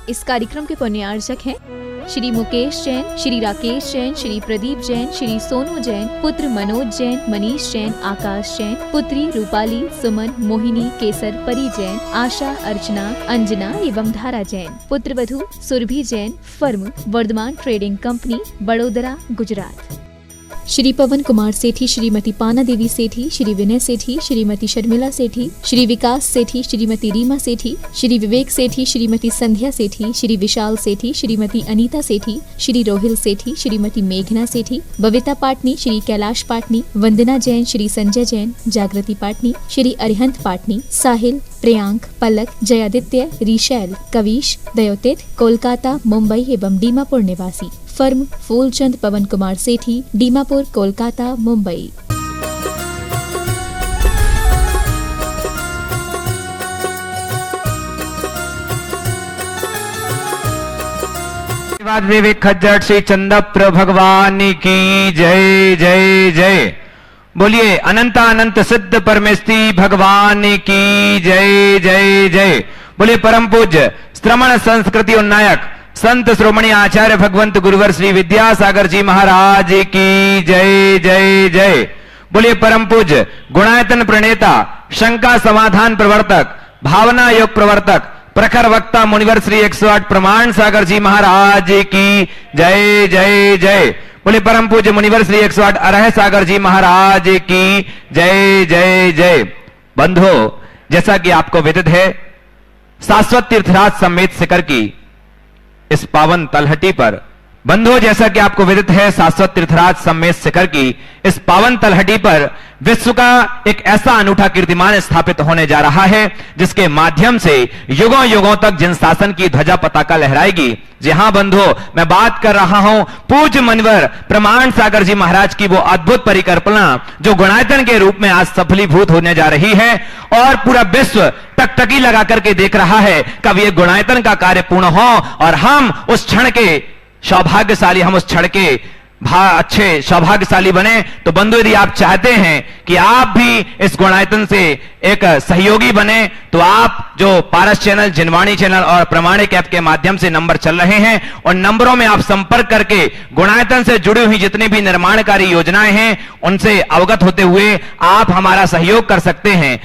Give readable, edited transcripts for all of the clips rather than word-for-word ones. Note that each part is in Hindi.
इस कार्यक्रम के पुण्यार्चक हैं श्री मुकेश जैन, श्री राकेश जैन, श्री प्रदीप जैन, श्री सोनू जैन, पुत्र मनोज जैन, मनीष जैन, आकाश जैन, पुत्री रूपाली, सुमन, मोहिनी, केसर, परी जैन, आशा, अर्चना, अंजना एवं धारा जैन, पुत्र वधू Surabhi Jain, firm Vardhman trading company, Vadodara, Gujarat. Shri Pawan Kumar Sethi, Shrimati Pana Devi सेठी, श्री विनय सेठी, श्रीमती शर्मिला सेठी, श्री विकास सेठी, श्रीमती रीमा सेठी, श्री विवेक सेठी, श्रीमती संध्या सेठी, श्री विशाल सेठी, श्रीमती अनीता सेठी, श्री रोहिल सेठी, श्रीमती मेघना सेठी, बविता पाटनी, श्री कैलाश पाटनी, वंदना जैन, श्री संजय जैन, जागृति पाटनी, श्री अरिहंत पाटनी, साहिल, प्रियांक, पलक, जयादित्य, रिशैल, कविश, दयोतित, कोलकाता, मुंबई एवं दीमापुर निवासी। फर्म फूलचंद पवन कुमार सेठी, दीमापुर, कोलकाता, मुंबई। विवेक खज्जर श्री चंदप्र भगवान की जय जय जय। बोलिए अनंत अनंत सिद्ध परमेष्ठी भगवान की जय जय जय। बोलिए परम पूज्य श्रमण संस्कृति उन्नायक संत श्रोमणी आचार्य भगवंत गुरुवर श्री विद्यासागर जी महाराज की जय जय जय। बोलिए परम पूज्य गुणायतन प्रणेता, शंका समाधान प्रवर्तक, भावना योग प्रवर्तक, प्रखर वक्ता मुनिवर श्री 108 प्रमाण सागर जी महाराज की जय जय जय। बोले परम पूज्य मुनिवर श्री 108 अरह सागर जी महाराज की जय जय जय। बंधो, जैसा कि आपको विदित है, शाश्वत तीर्थराज समेत शिखर की इस पावन तलहटी पर, बंधुओं जैसा कि आपको विदित है, शाश्वत तीर्थराज समेत शिखर की इस पावन तलहटी पर विश्व का एक ऐसा अनूठा कीर्तिमान स्थापित होने जा रहा है जिसके माध्यम से युगों युगों तक जिन शासन की ध्वजा पताका लहराएगी। जी हां बंधुओं, मैं बात कर रहा हूं पूज्य मुनिवर प्रमाण सागर जी महाराज की वो अद्भुत परिकल्पना जो गुणायतन के रूप में आज सफलीभूत होने जा रही है और पूरा विश्व टकटकी लगा करके देख रहा है कब ये गुणायतन का कार्य पूर्ण हो और हम उस क्षण के सौभाग्यशाली, हम उस क्षण के अच्छे सौभाग्यशाली बने। तो बंधु, यदि आप चाहते हैं कि आप भी इस गुणायतन से एक सहयोगी बने तो आप जो पारस चैनल, जिनवाणी चैनल और प्रमाणिक ऐप के माध्यम से नंबर चल रहे हैं और नंबरों में आप संपर्क करके गुणायतन से जुड़ी हुई जितनी भी निर्माणकारी योजनाएं हैं उनसे अवगत होते हुए आप हमारा सहयोग कर सकते हैं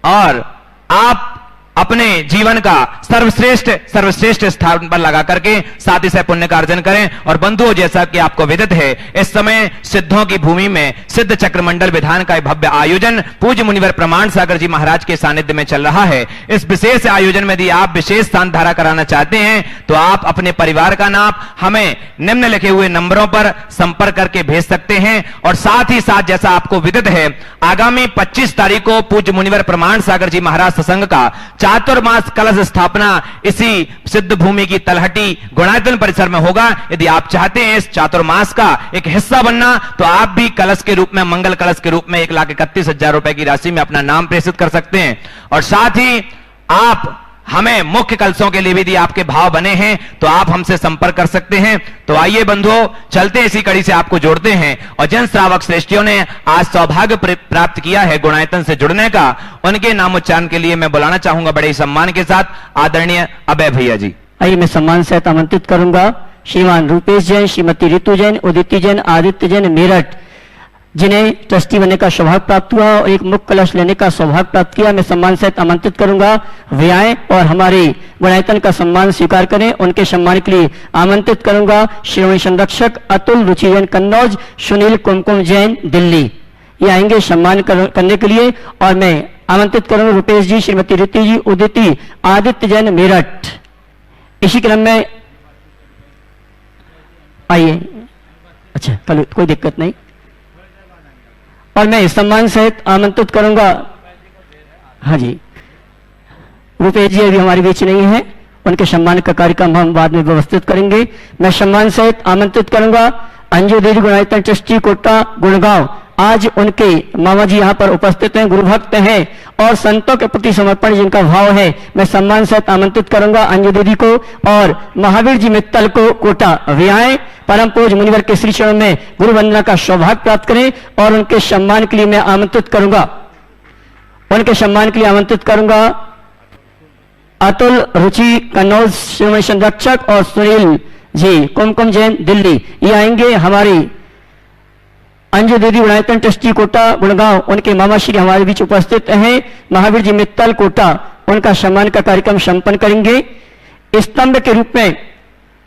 और आप अपने जीवन का सर्वश्रेष्ठ स्थान पर लगा करके साथ ही साथ पुण्य का अर्जन करें। और बंधुओं, जैसा कि आपको विदित है, इस समय सिद्धों की भूमि में सिद्ध चक्र मंडल विधान का भव्य आयोजन पूज्य मुनिवर प्रमाण सागर जी महाराज के सानिध्य में चल रहा है। इस विशेष आयोजन में यदि आप विशेष स्थान धारा कराना चाहते हैं तो आप अपने परिवार का नाम हमें निम्न लिखे हुए नंबरों पर संपर्क करके भेज सकते हैं। और साथ ही साथ जैसा आपको विदित है, आगामी 25 तारीख को पूज्य मुनिवर प्रमाण सागर जी महाराज सत्संग का चातुर्मास कलश स्थापना इसी सिद्ध भूमि की तलहटी गुणायतन परिसर में होगा। यदि आप चाहते हैं इस चातुर्मास का एक हिस्सा बनना तो आप भी कलश के रूप में, मंगल कलश के रूप में 1,31,000 रुपए की राशि में अपना नाम प्रेषित कर सकते हैं। और साथ ही आप हमें मुख्य कलशों के लिए भी यदि आपके भाव बने हैं तो आप हमसे संपर्क कर सकते हैं। तो आइए बंधुओं, चलते इसी कड़ी से आपको जोड़ते हैं और जिन श्रावक श्रेष्ठियों ने आज सौभाग्य प्राप्त किया है गुणायतन से जुड़ने का, उनके नाम उच्चारण के लिए मैं बुलाना चाहूंगा बड़े ही सम्मान के साथ आदरणीय अभय भैया जी। आइए मैं सम्मान से आमंत्रित करूंगा श्रीमान रूपेश जैन, श्रीमती रितु जैन, उदिति जैन, आदित्य जैन मेरठ, जिन्हें ट्रस्टी बनने का सौभाग्य प्राप्त हुआ और एक मुख्य कलश लेने का सौभाग्य प्राप्त किया। मैं सम्मान से आमंत्रित करूंगा वे आए और हमारे गुणायतन का सम्मान स्वीकार करें। उनके सम्मान के लिए आमंत्रित करूंगा श्रोमणी संरक्षक अतुल रुचि जैन कन्नौज, सुनील कुमकुम जैन दिल्ली, ये आएंगे सम्मान करने के लिए। और मैं आमंत्रित करूंगा रुपेश जी, श्रीमती रितु जी, उदिति, आदित्य जैन मेरठ। इसी क्रम में आइए। अच्छा, कोई दिक्कत नहीं। और मैं इस सम्मान सहित आमंत्रित करूंगा, हाँ जी, रुपेश जी अभी हमारे बीच नहीं है, उनके सम्मान का कार्यक्रम हम बाद में व्यवस्थित करेंगे। मैं सम्मान सहित आमंत्रित करूंगा अंजू देवी गुणायतन ट्रस्टी कोटा गुड़गांव। आज उनके मामा जी यहाँ पर उपस्थित हैं, गुरु भक्त हैं और संतों के प्रति समर्पण जिनका भाव है। मैं सम्मान से आमंत्रित करूंगा अंजू दीदी को और महावीर जी मित्तल को कोटा वे आए, परम पूज्य मुनिवर के श्री चरण में गुरु वंदना का सौभाग्य प्राप्त करें। और उनके सम्मान के लिए मैं आमंत्रित करूंगा, अतुल रुचि कन्नौज श्रीमती संरक्षक और सुनील जी कुमकुम जैन दिल्ली, ये आएंगे। हमारी अंजू दीदी गुणायतन ट्रस्टी कोटा गुड़गांव, उनके मामा श्री हमारे बीच उपस्थित हैं। महावीर जी मित्तल कोटा, उनका सम्मान का कार्यक्रम संपन्न करेंगे। स्तंभ के रूप में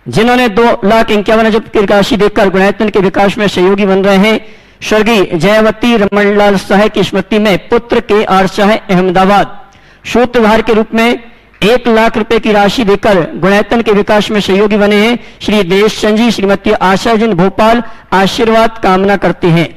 जिन्होंने 2,51,000 की राशि देकर गुणायतन के विकास में सहयोगी बन रहे हैं, स्वर्गीय जयावती रमणलाल शाह की स्मृति में पुत्र के आर शाह अहमदाबाद सूत्रधार के रूप में 1 लाख रुपए की राशि देकर गुणायतन के विकास में सहयोगी बने हैं। श्री देश चंद जी श्रीमती आशा जैन भोपाल आशीर्वाद कामना करते हैं।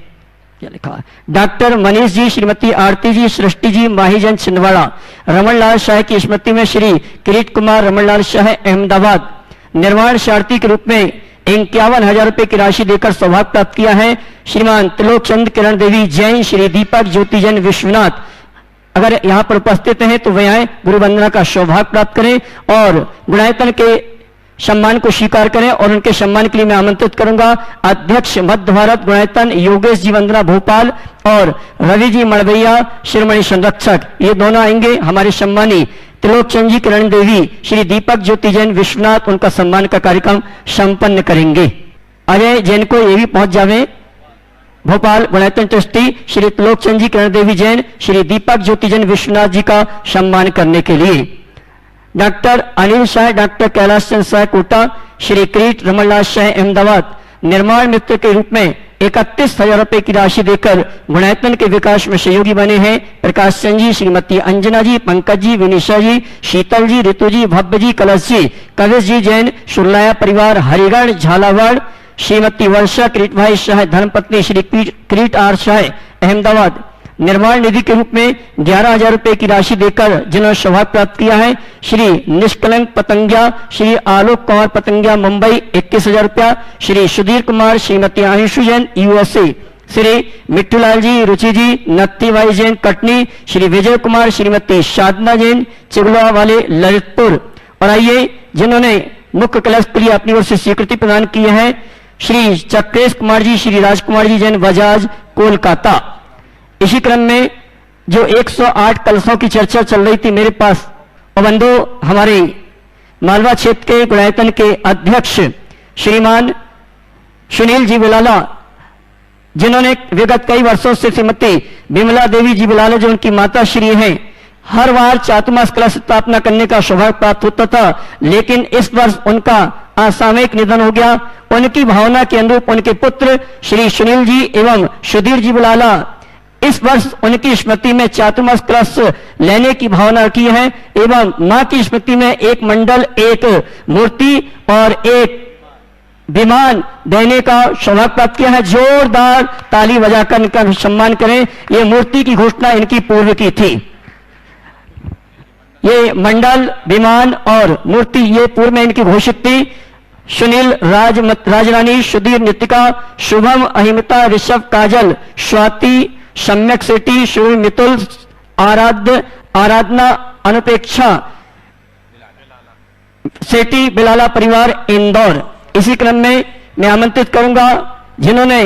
क्या लिखा? डॉक्टर मनीष जी श्रीमती आरती जी सृष्टि जी माहीजन छिंदवाड़ा, रमणलाल शाह की स्मृति में श्री किरीट कुमार रमणलाल शाह अहमदाबाद निर्माण शार्थी के रूप में 51,000 रुपए की राशि देकर सौभाग्य प्राप्त किया है। श्रीमान त्रिलोक चंद किरण देवी जैन, श्री दीपक ज्योति जैन विश्वनाथ अगर यहां पर उपस्थित हैं तो वे आए, गुरु वंदना का सौभाग्य प्राप्त करें और गुणायतन के सम्मान को स्वीकार करें। और उनके सम्मान के लिए मैं आमंत्रित करूंगा अध्यक्ष मध्य भारत गुणायतन योगेश जी वंदना भोपाल और रवि जी मड़वैया शिरोमणि संरक्षक, ये दोनों आएंगे। हमारे सम्मानी त्रिलोक चंद जी किरण देवी श्री दीपक ज्योति जैन विश्वनाथ, उनका सम्मान का कार्यक्रम संपन्न करेंगे। अजय जैन को ये भी पहुंच जावे। भोपाल गुणायतन ट्रस्टी श्री त्रिलोक चंद जी किरण देवी जैन श्री दीपक ज्योति जैन विश्वनाथ जी का सम्मान करने के लिए। डॉक्टर अनिल शाह डॉक्टर कैलाश चंद शाह कोटा, श्री किरीट रमणलाल शाह अहमदाबाद निर्माण मित्र के रूप में 31,000 रुपए की राशि देकर गुणायतन के विकास में सहयोगी बने हैं। प्रकाश चंद जी श्रीमती अंजना जी पंकज जी विनीशा जी शीतल जी ऋतु जी भव्य जी कलश जी कविश जी जैन सुरलाया परिवार हरिगढ़ झालावाड़, श्रीमती वर्षा किरीट भाई शाह धर्मपत्नी श्री किरीट आर शाह अहमदाबाद निर्माण निधि के रूप में 11,000 रुपए की राशि देकर जिन्होंने सौभाग्य प्राप्त किया है। श्री निष्कलंक पतंगिया श्री आलोक कुमार पतंगिया मुंबई 21,000 रुपया, श्री सुधीर कुमार श्रीमती आयुषु जैन यूएसए, श्री मिट्टूलाल जी रुचि जी नत्तीबाई जैन कटनी, श्री विजय कुमार श्रीमती साधना जैन चिगुला वाले ललितपुर। और आइए जिन्होंने मुख्य कलश के लिए अपनी ओर से स्वीकृति प्रदान की है, श्री चक्रेश कुमार जी श्री राजकुमार जी जैन बजाज कोलकाता। इसी क्रम में जो 108 कलशों की चर्चा चल रही थी मेरे पास, और बंधु हमारे मालवा क्षेत्र के गुणायतन के अध्यक्ष श्रीमान सुनील जी बिलाला, जिन्होंने विगत कई वर्षों से श्रीमती विमला देवी जी बिलाला जो उनकी माता श्री हैं, हर बार चातुर्मास कलश स्थापना करने का सौभाग्य प्राप्त होता था, लेकिन इस वर्ष उनका असामयिक निधन हो गया। उनकी भावना के अनुरूप उनके पुत्र श्री सुनील जी एवं सुधीर जी बिलाला इस वर्ष उनकी स्मृति में चातुर्मास कलश लेने की भावना की है एवं मां की स्मृति में एक मंडल एक मूर्ति और एक विमान देने का सौभाग्य प्राप्त किया है। जोरदार ताली बजाकर इनका सम्मान करें। ये मूर्ति की घोषणा इनकी पूर्व की थी। ये मंडल विमान और मूर्ति ये पूर्व में इनकी घोषित थी। सुनील राजरानी सुधीर नितिका शुभम अहिमिता ऋषभ काजल स्वाति सम्यक सेठी शुभ मितुल आराधना अनुपेक्षा सेठी बिलाला परिवार इंदौर। इसी क्रम में मैं आमंत्रित करूंगा जिन्होंने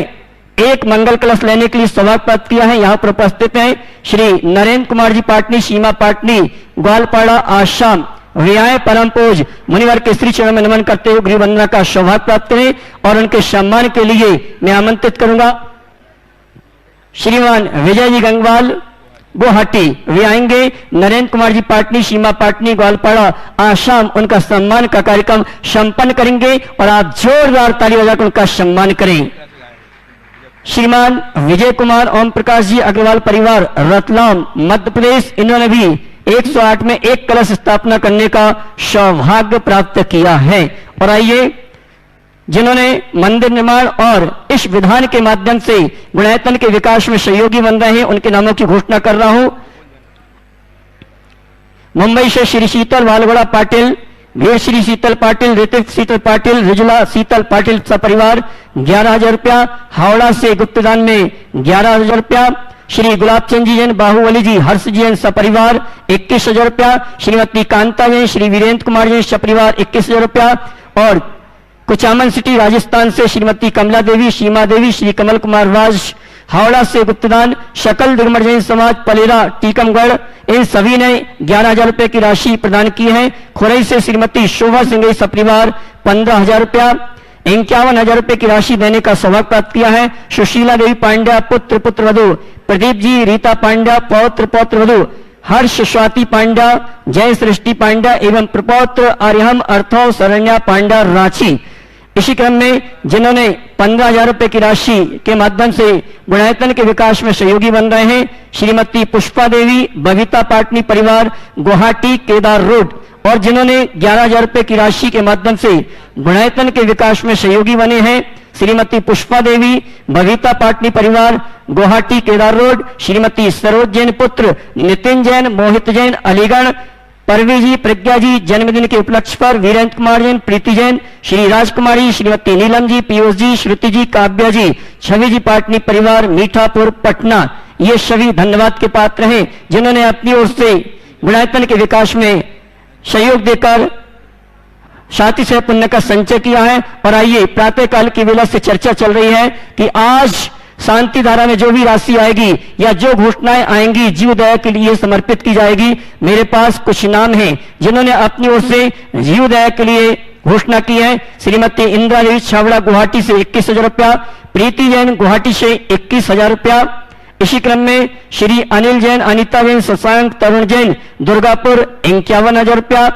एक मंगल कलश लेने के लिए सौभाग्य प्राप्त किया है, यहां पर उपस्थित हैं श्री नरेंद्र कुमार जी पाटनी सीमा पाटनी ग्वालपाड़ा आसाम। व्याय परमपोज मुनिवर के श्री चरण में नमन करते हुए गृह वंदना का सौभाग्य प्राप्त करें और उनके सम्मान के लिए मैं आमंत्रित करूंगा श्रीमान विजय जी गंगवाल गुवाहाटी। वे आएंगे नरेंद्र कुमार जी पाटनी सीमा पाटनी ग्वालपाड़ा आसाम, उनका सम्मान का कार्यक्रम संपन्न करेंगे और आप जोरदार ताली बजाकर उनका सम्मान करें। श्रीमान विजय कुमार ओम प्रकाश जी अग्रवाल परिवार रतलाम मध्य प्रदेश, इन्होंने भी 108 में एक कलश स्थापना करने का सौभाग्य प्राप्त किया है। और आइए जिन्होंने मंदिर निर्माण और इस विधान के माध्यम से गुणायतन के विकास में सहयोगी बन रहे हैं, उनके नामों की घोषणा कर रहा हूं। मुंबई से श्री शीतल वालगोड़ा पाटिल, वीर श्री शीतल पाटिल, ऋतिक शीतल पाटिल, रिजुला शीतल पाटिल सपरिवार 11,000 रुपया। हावड़ा से गुप्तदान में 11,000 रुपया। श्री गुलाबचंद जी जैन बाहुबली जी हर्ष जी जैन सपरिवार 21,000 रुपया। श्रीमती कांता जैन श्री वीरेंद्र कुमार जैन सपरिवार 21,000 रुपया। और कुचामन सिटी राजस्थान से श्रीमती कमला देवी सीमा देवी श्री कमल कुमार राज हावड़ा से गुप्तदान शकल दिगंबर जैन समाज पलेरा टीकमगढ़, इन सभी ने 11,000 रुपए की राशि प्रदान की है। खुरई से श्रीमती शोभा सिंह सपरिवार 15,000 रुपया, 51,000 रुपए की राशि देने का सौभाग्य प्राप्त किया है। सुशीला देवी पांड्या पुत्र पुत्रवधु, प्रदीप जी रीता पांड्या पौत्र पौत्रवधु, हर्ष स्वाति पांड्या, जय सृष्टि पांड्या एवं प्रपौत्र आर्यहम अर्थो शरण्या पांड्या रांची। इसी क्रम में जिन्होंने 15,000 रुपए की राशि के माध्यम से गुणायतन के विकास में सहयोगी बन रहे हैं, श्रीमती पुष्पा देवी बबीता पाटनी परिवार गुवाहाटी केदार रोड, और जिन्होंने 11,000 रुपए की राशि के माध्यम से गुणायतन के विकास में सहयोगी बने हैं, श्रीमती पुष्पा देवी बबीता पाटनी परिवार गुवाहाटी केदार रोड, श्रीमती सरोज जैन पुत्र नितिन जैन मोहित जैन अलीगढ़, परवी जी प्रज्ञा जी जन्मदिन के उपलक्ष्य पर वीरेंद्र कुमार जैन प्रीति जैन, श्री राजकुमारी श्रीमती नीलम जी पीयूष जी श्रुति जी काव्या जी छवि जी पाटनी परिवार मीठापुर पटना, ये सभी धन्यवाद के पात्र हैं जिन्होंने अपनी ओर से गुणायतन के विकास में सहयोग देकर शांति से पुण्य का संचय किया है। और आइए प्रातःकाल की वेला से चर्चा चल रही है कि आज शांति धारा में जो भी राशि आएगी या जो घोषणाएं आएंगी जीव दया के लिए समर्पित की जाएगी। मेरे पास कुछ नाम हैं जिन्होंने अपनी ओर से जीव दया के लिए घोषणा की है। श्रीमती इंदिरा देवी छावड़ा गुवाहाटी से 21,000 रुपया, प्रीति जैन गुवाहाटी से 21,000 रुपया। इसी क्रम में श्री अनिल जैन अनिता जैन शशांक तरुण जैन दुर्गापुर 51,000 रुपया,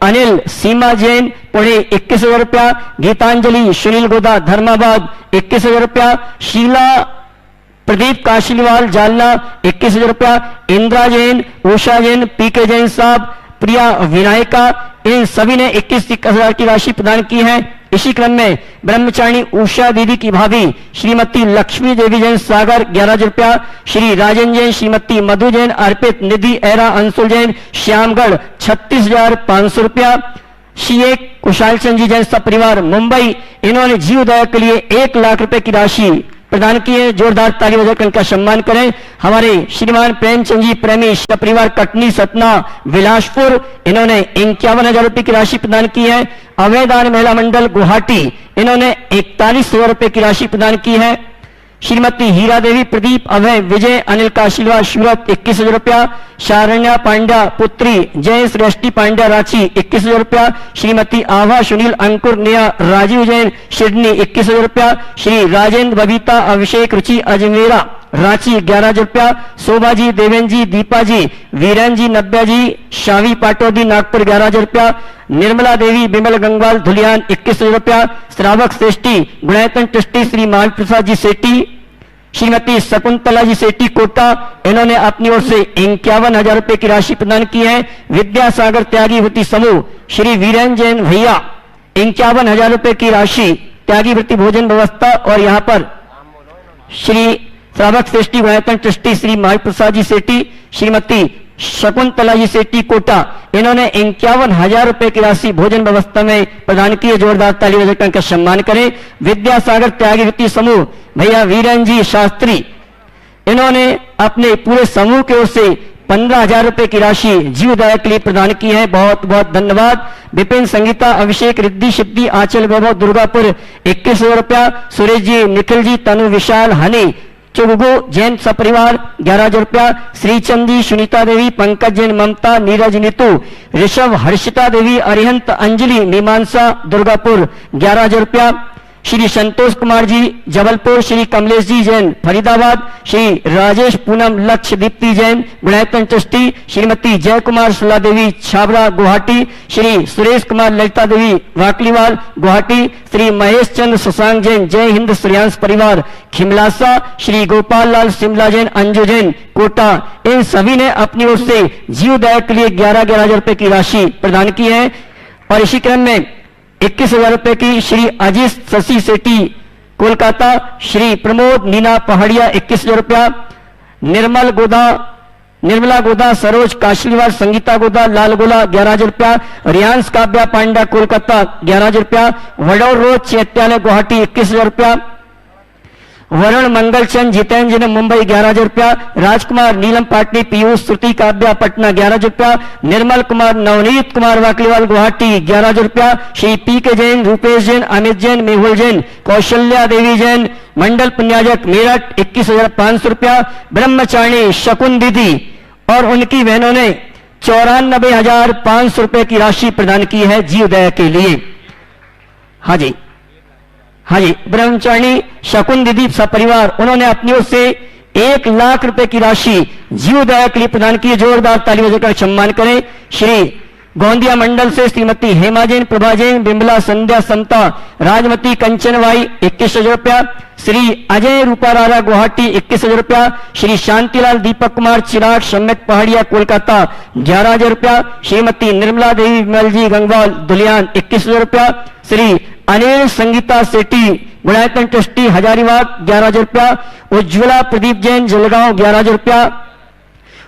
अनिल सीमा जैन पुणे 21,000 रुपया, गीतांजलि सुनील गोदा धर्माबाद 21,000 रुपया, शीला प्रदीप काशीवाल जालना 21,000 रुपया, इंदिरा जैन उषा जैन पीके जैन साहब प्रिया विनायका, इन सभी ने 21,000 की राशि प्रदान की है। इसी क्रम में ब्रह्मचारिणी उषा दीदी की भाभी श्रीमती लक्ष्मी देवी जैन सागर 11,000 रुपया, श्री राजन जैन श्रीमती मधु जैन अर्पित निधि एरा अंशुल जैन श्यामगढ़ 36,500 रुपया, सीए कुशाल चंद जी जैन सब परिवार मुंबई, इन्होंने जीव दया के लिए 1 लाख रुपए की राशि प्रदान की है। जोरदार ताली बजाकर इनका सम्मान करें। हमारे श्रीमान प्रेमचंद जी प्रेमी परिवार कटनी सतना विलासपुर, इन्होंने 51,000 रुपए की राशि प्रदान की है। अवैधान महिला मंडल गुवाहाटी, इन्होंने 41,000 रुपए की राशि प्रदान की है। श्रीमती हीरा देवी प्रदीप अभय विजय अनिल का आशीर्वाद सूरत 21,000 रुपया, शारण्या पांड्या पुत्री जय श्रेष्ठी पांड्या रांची 21,000 रुपया, श्रीमती आभा सुनील अंकुर नेहा राजीव जैन सिडनी 21,000 रुपया, श्री राजेंद्र बबीता अभिषेक रुचि अजमेरा रांची 11,000 रुपया, शोभा जी देवेंद्र जी दीपा जी वीरेंद्र जी नब्या जी शावी पाटोदी नागपुर 11,000 रुपया, निर्मला देवी बिमल गंगवाल धुलियान 21,000 रुपया, श्रावक श्रेष्ठी गुणायतन ट्रस्टी श्री मान प्रसाद जी सेठी, श्रीमती शकुंतला जी सेठी कोटा, इन्होंने अपनी ओर से 51,000 रुपए की राशि प्रदान की है। विद्यासागर त्यागी वृत्ति समूह श्री वीरेंद्र जैन भैया 51,000 रुपए की राशि त्यागी वृत्ति भोजन व्यवस्था, और यहाँ पर श्री श्रावक श्रेष्ठी गुणायतन ट्रस्टी श्री माई प्रसाद जी सेठी श्रीमती शकुंतला जी सेठी कोटा, इन्होंने 51,000 रुपए की राशि भोजन व्यवस्था में प्रदान की है। जोरदार ताली बजाकर इनका सम्मान करें। विद्यासागर त्यागी वृत्ति समूह भैया वीरेंद्र जी शास्त्री, इन्होंने अपने पूरे समूह की ओर से 15,000 रुपए की राशि जीव दया के लिए प्रदान की है। बहुत बहुत धन्यवाद। विपिन संगीता अभिषेक रिद्धि सिद्धि आंचल वैभव दुर्गापुर 21,000 रुपया, सुरेश जी निखिल जी तनु विशाल हनी चुगगो जैन सपरिवार 11,000 रुपया, श्रीचंदी सुनीता देवी पंकज जैन ममता नीरज नीतू ऋषभ हर्षिता देवी अरिहंत अंजलि मीमांसा दुर्गापुर 11,000 रुपया, श्री संतोष कुमार जी जबलपुर, श्री कमलेश जी जैन फरीदाबाद, श्री राजेश पूनम लक्ष्य दीप्ति जैन गुणायतन ट्रस्टी, श्रीमती जय कुमार सुला देवी छाबरा गुवाहाटी, श्री सुरेश कुमार ललिता देवी वाकलीवाल गुवाहाटी, श्री महेश चंद्र शशांक जैन जय हिंद श्रेयांश परिवार खिमलासा, श्री गोपाल लाल सिमला जैन अंजू जैन कोटा, इन सभी ने अपनी ओर से जीव दया के लिए 11,000 रुपए की राशि प्रदान की है। और इसी क्रम में 21,000 रुपए की श्री अजीत शशि सेठी कोलकाता, श्री प्रमोद मीना पहाड़िया 21,000 रुपया, निर्मला गोदा सरोज काशीवाल संगीता गोदा लालगोला 11,000 रुपया, रियांश काव्या पांड्या कोलकाता 11,000 रुपया, वडोर रोड चैत्यालय गुवाहाटी 21,000 रुपया, वरुण मंगलचंद जितेंद्र जिन्हें मुंबई 11,000 रुपया, राजकुमार नीलम पाटनी, पीयूष श्रुति काव्या पटना 11,000 रुपया, निर्मल कुमार नवनीत कुमार वाकलीवाल गुवाहाटी 11,000 रुपया, श्री पी के जैन, रूपेश जैन, अमित जैन, मेहुल जैन, कौशल्या देवी जैन मंडल पुण्याजक मेरठ 21,500 रुपया, ब्रह्मचारिणी शकुन दीदी और उनकी बहनों ने 94,500 रुपए की राशि प्रदान की है जीवदया के लिए। हाँ जी, हाँ जी, ब्रह्मचारिणी शकुन दीदी सपरिवार उन्होंने अपनी ओर से 1 लाख रुपए की राशि जीवदया के लिए प्रदान की है। जोरदार ताली बजाकर सम्मान करें। श्री गोंदिया मंडल से श्रीमती हेमा जैन, प्रभा जैन, बिमला, संध्या, समता, राजमती, कंचनवाई 21,000 रुपया, श्री अजय रूपारारा गुवाहाटी 21,000 रुपया, श्री शांतिलाल दीपक कुमार चिराग सम्यक पहाड़िया कोलकाता 11,000 रुपया, श्रीमती निर्मला देवी विमल जी गंगवाल दुलियान 21,000 रुपया, श्री अनिल संगीता सेठी गुणायतन ट्रस्टी हजारीबाग 11,000 रुपया, उज्ज्वला प्रदीप जैन जलगांव 11,000 रुपया,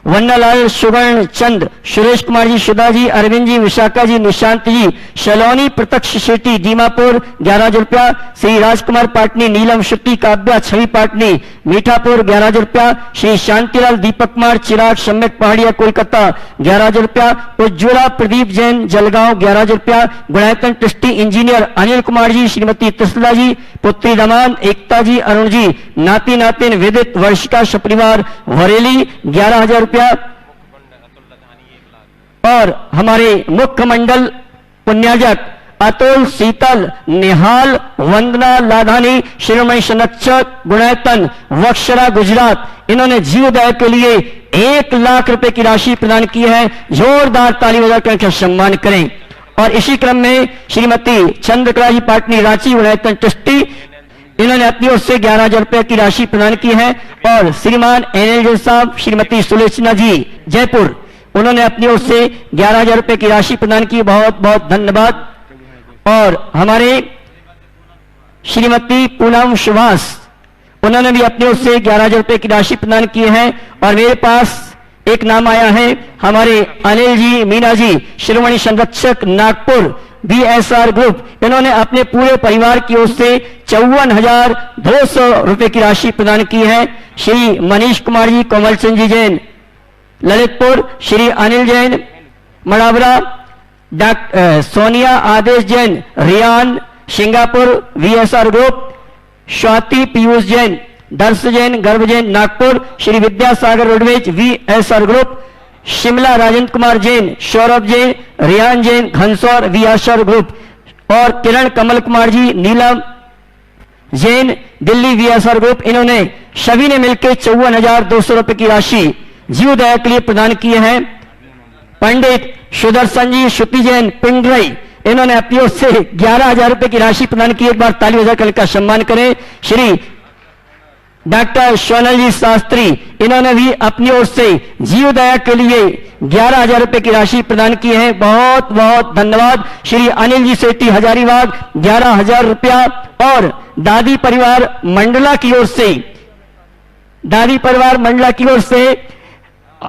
वन्नालाल सुवर्ण चंद, सुरेश कुमार जी, सुधा जी, अरविंद जी, विशाखा जी, निशांत जी, शलोनी प्रत्यक्ष शेट्टी दीमापुर 11,000 रुपया, श्री राजकुमार पाटनी, नीलम श्रुति काव्या छवि पाटनी मीठापुर 11,000 रुपया, श्री शांतिलाल दीपक कुमार चिराग सम्यक पहाड़िया कोलकाता 11,000 रुपया, उज्ज्वला प्रदीप जैन जलगांव 11,000 रुपया, गुणायतन ट्रस्टी इंजीनियर अनिल कुमार जी, श्रीमती त्रिशला जी, पुत्री दमान एकता जी, अरुण जी, नाती नातिन विदित वर्षिका सपरिवार वरेली 11,000 रुपया, और हमारे मुख्य मंडल पुण्याजक अतुल, शीतल, निहाल, वंदना लाधानी, शिरोमणि संरक्षक गुणायतन वक्षरा गुजरात इन्होंने जीवदया के लिए 1 लाख रुपए की राशि प्रदान की है। जोरदार ताली बजाकर सम्मान करें। और इसी क्रम में श्रीमती चंद्रकला जी पाटनी रांची गुणायतन ट्रस्टी इन्होंने अपनी ओर से 11,000 रुपए की राशि प्रदान की है। और श्रीमान एनएल साहब, श्रीमती सुलोचना जी जयपुर उन्होंने अपनी ओर से 11,000 रुपए की राशि प्रदान की। बहुत बहुत धन्यवाद। और हमारे श्रीमती पूनम सुभाष उन्होंने भी अपनी ओर से 11,000 रुपए की राशि प्रदान की है। और मेरे पास एक नाम आया है हमारे अनिल जी, मीना जी, शिरोमणि संरक्षक नागपुर BSR ग्रुप, इन्होंने अपने पूरे परिवार की ओर से 54,200 रुपए की राशि प्रदान की है। Shri Manish Kumar ji, Komalchand ji Jain Lalitpur, Shri Anil Jain Madawara, Sonia Adesh Jain Riyan Singapore VSR group, Swati Piyush Jain, Darsh Jain, Garbh Jain Nagpur, Shri Vidyasagar roadways VSR group, Shimla Rajendra Kumar Jain, Saurabh Jain, Riyan Jain Ghansaur VSR group, और किरण कमल कुमार जी, नीलम जैन दिल्ली VSR ग्रुप, इन्होंने सभी ने मिलकर 54,200 रुपए की राशि जीवदया के लिए प्रदान किए हैं। पंडित सुदर्शन जी, श्रुति जैन पिंडरई, इन्होंने अपनी ओर से 11,000 रुपए की राशि प्रदान की। एक बार ताली बजाकर इनका सम्मान करें। श्री डॉक्टर सोनल जी शास्त्री, इन्होंने भी अपनी ओर से जीवदया के लिए 11,000 रुपए की राशि प्रदान की है। बहुत बहुत धन्यवाद। श्री अनिल जी सेठी हजारीबाग 11,000 रुपया, और दादी परिवार मंडला की ओर से, दादी परिवार मंडला की ओर से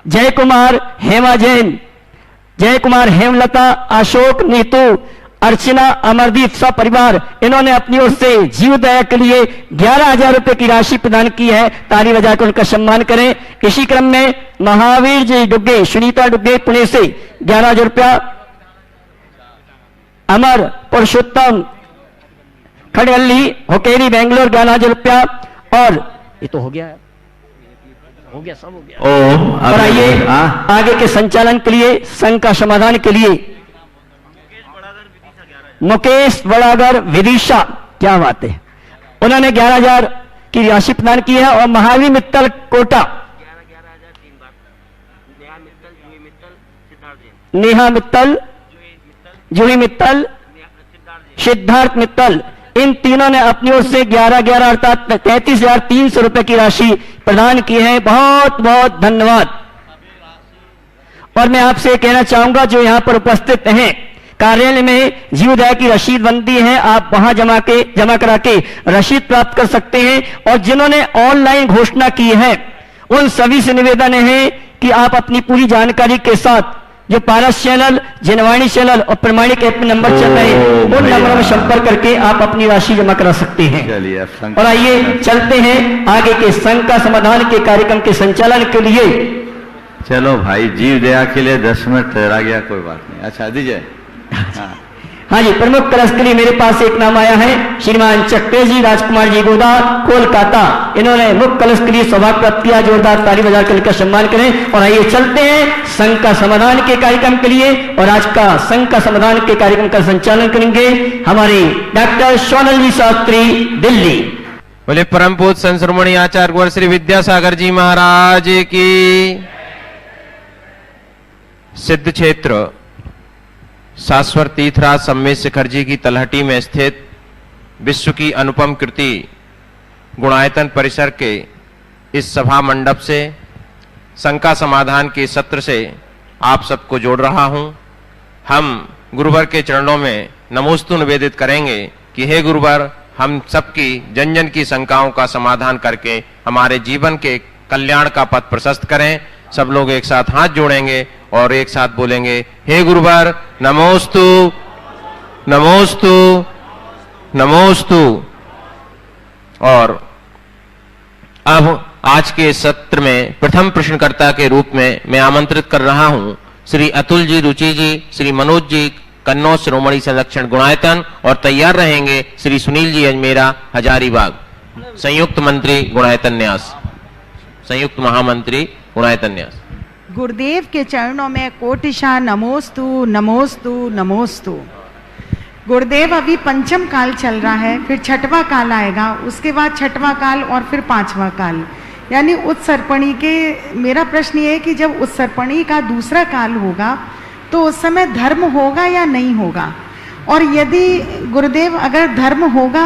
जय कुमार, हेमा जैन, जय कुमार, हेमलता, अशोक, नीतू, अर्चना, अमरदीप सब परिवार, इन्होंने अपनी ओर से जीवदया के लिए 11,000 रुपए की राशि प्रदान की है। ताली बजाकर उनका सम्मान करें। इसी क्रम में महावीर जी डुग्गे, सुनीता डुग्गे पुणे से 11,000 रुपया, अमर पुरुषोत्तम खड़गल्ली होकेरी बेंगलोर 11,000 रुपया, और ये तो हो गया, हो गया, सब हो गया। और आइए आगे के संचालन के लिए, संघ का समाधान के लिए मुकेश बड़ागर विदिशा, क्या बात है, उन्होंने 11,000 की राशि प्रदान की है। और महावीर मित्तल कोटा, नेहा मित्तल, जूही मित्तल, सिद्धार्थ मित्तल, इन तीनों ने अपनी ओर से 11,11 अर्थात 33,300 रुपए की राशि प्रदान की है। बहुत बहुत धन्यवाद। और मैं आपसे कहना चाहूंगा जो यहां पर उपस्थित हैं, कार्यालय में जीवदया की रसीद बनती है, आप वहां जमा करा के रसीद प्राप्त कर सकते हैं। और जिन्होंने ऑनलाइन घोषणा की है उन सभी से निवेदन है कि आप अपनी पूरी जानकारी के साथ जो पारस चैनल, जनवाणी चैनल और प्रमाणिक ऐप में नंबर चल रहे हैं, उन नंबरों में संपर्क करके आप अपनी राशि जमा करा सकते हैं। चलिए और आइए चलते हैं आगे के संघ का समाधान के कार्यक्रम के संचालन के लिए। चलो भाई, जीव दया के लिए 10 मिनट ठहरा गया, कोई बात नहीं। अच्छा दीजिए। हाँ जी, प्रमुख कलश के लिए मेरे पास एक नाम आया है, श्रीमान चक्रे जी, राजकुमार जी गोदा, कोलकाता। इन्होंने मुख्य कलश के लिए सौभाग्य प्राप्त किया। जोरदार ताली बजाकर इनका सम्मान करें। और आइए चलते हैं संघ का समाधान के कार्यक्रम के लिए। और आज का संघ का समाधान के कार्यक्रम का संचालन करेंगे हमारे डॉक्टर सोनल जी शास्त्री, दिल्ली। बोले परम पूज्य संत शिरोमणि आचार्य कुंवर श्री विद्यासागर जी महाराज की। सिद्ध क्षेत्र शाश्वत तीर्थराज सम्मेद शिखर जी की तलहटी में स्थित विश्व की अनुपम कृति गुणायतन परिसर के इस सभा मंडप से संघ का समाधान के सत्र से आप सबको जोड़ रहा हूं। हम गुरुवर के चरणों में नमोस्तु निवेदित करेंगे कि हे गुरुवर, हम सबकी जन जन की शंकाओं का समाधान करके हमारे जीवन के कल्याण का पथ प्रशस्त करें। सब लोग एक साथ हाथ जोड़ेंगे और एक साथ बोलेंगे, हे गुरुवर नमोस्तु नमोस्तु नमोस्तु। और अब आज के सत्र में प्रथम प्रश्नकर्ता के रूप में मैं आमंत्रित कर रहा हूं श्री अतुल जी, रुचि जी, श्री मनोज जी, कन्नौज शिरोमणि संरक्षण गुणायतन। और तैयार रहेंगे श्री सुनील जी, अजमेरा हजारीबाग, संयुक्त मंत्री गुणायतन न्यास, संयुक्त महामंत्री गुणायतन न्यास। गुरुदेव के चरणों में कोटिशा नमोस्तु नमोस्तु नमोस्तु। गुरुदेव, अभी पंचम काल चल रहा है, फिर छठवां काल आएगा, उसके बाद छठवां काल और फिर पांचवा काल, यानी उत्सर्पणी के। मेरा प्रश्न ये है कि जब उत्सर्पणी का दूसरा काल होगा तो उस समय धर्म होगा या नहीं होगा? और यदि गुरुदेव अगर धर्म होगा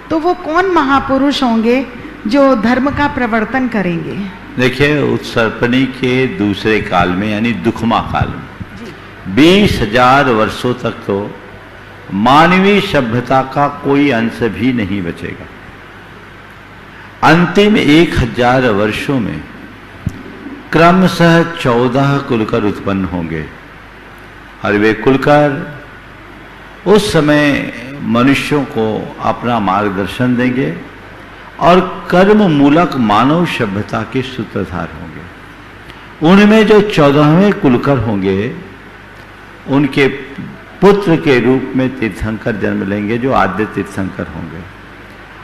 तो वो कौन महापुरुष होंगे जो धर्म का प्रवर्तन करेंगे? देखिए, उत्सर्पणी के दूसरे काल में यानी दुखमा काल में 20,000 वर्षों तक तो मानवीय सभ्यता का कोई अंश भी नहीं बचेगा। अंतिम 1000 वर्षों में क्रमशः 14 कुलकर उत्पन्न होंगे और वे कुलकर उस समय मनुष्यों को अपना मार्गदर्शन देंगे और कर्म मूलक मानव सभ्यता के सूत्रधार होंगे। उनमें जो 14वें कुलकर होंगे उनके पुत्र के रूप में तीर्थंकर जन्म लेंगे, जो आद्य तीर्थंकर होंगे,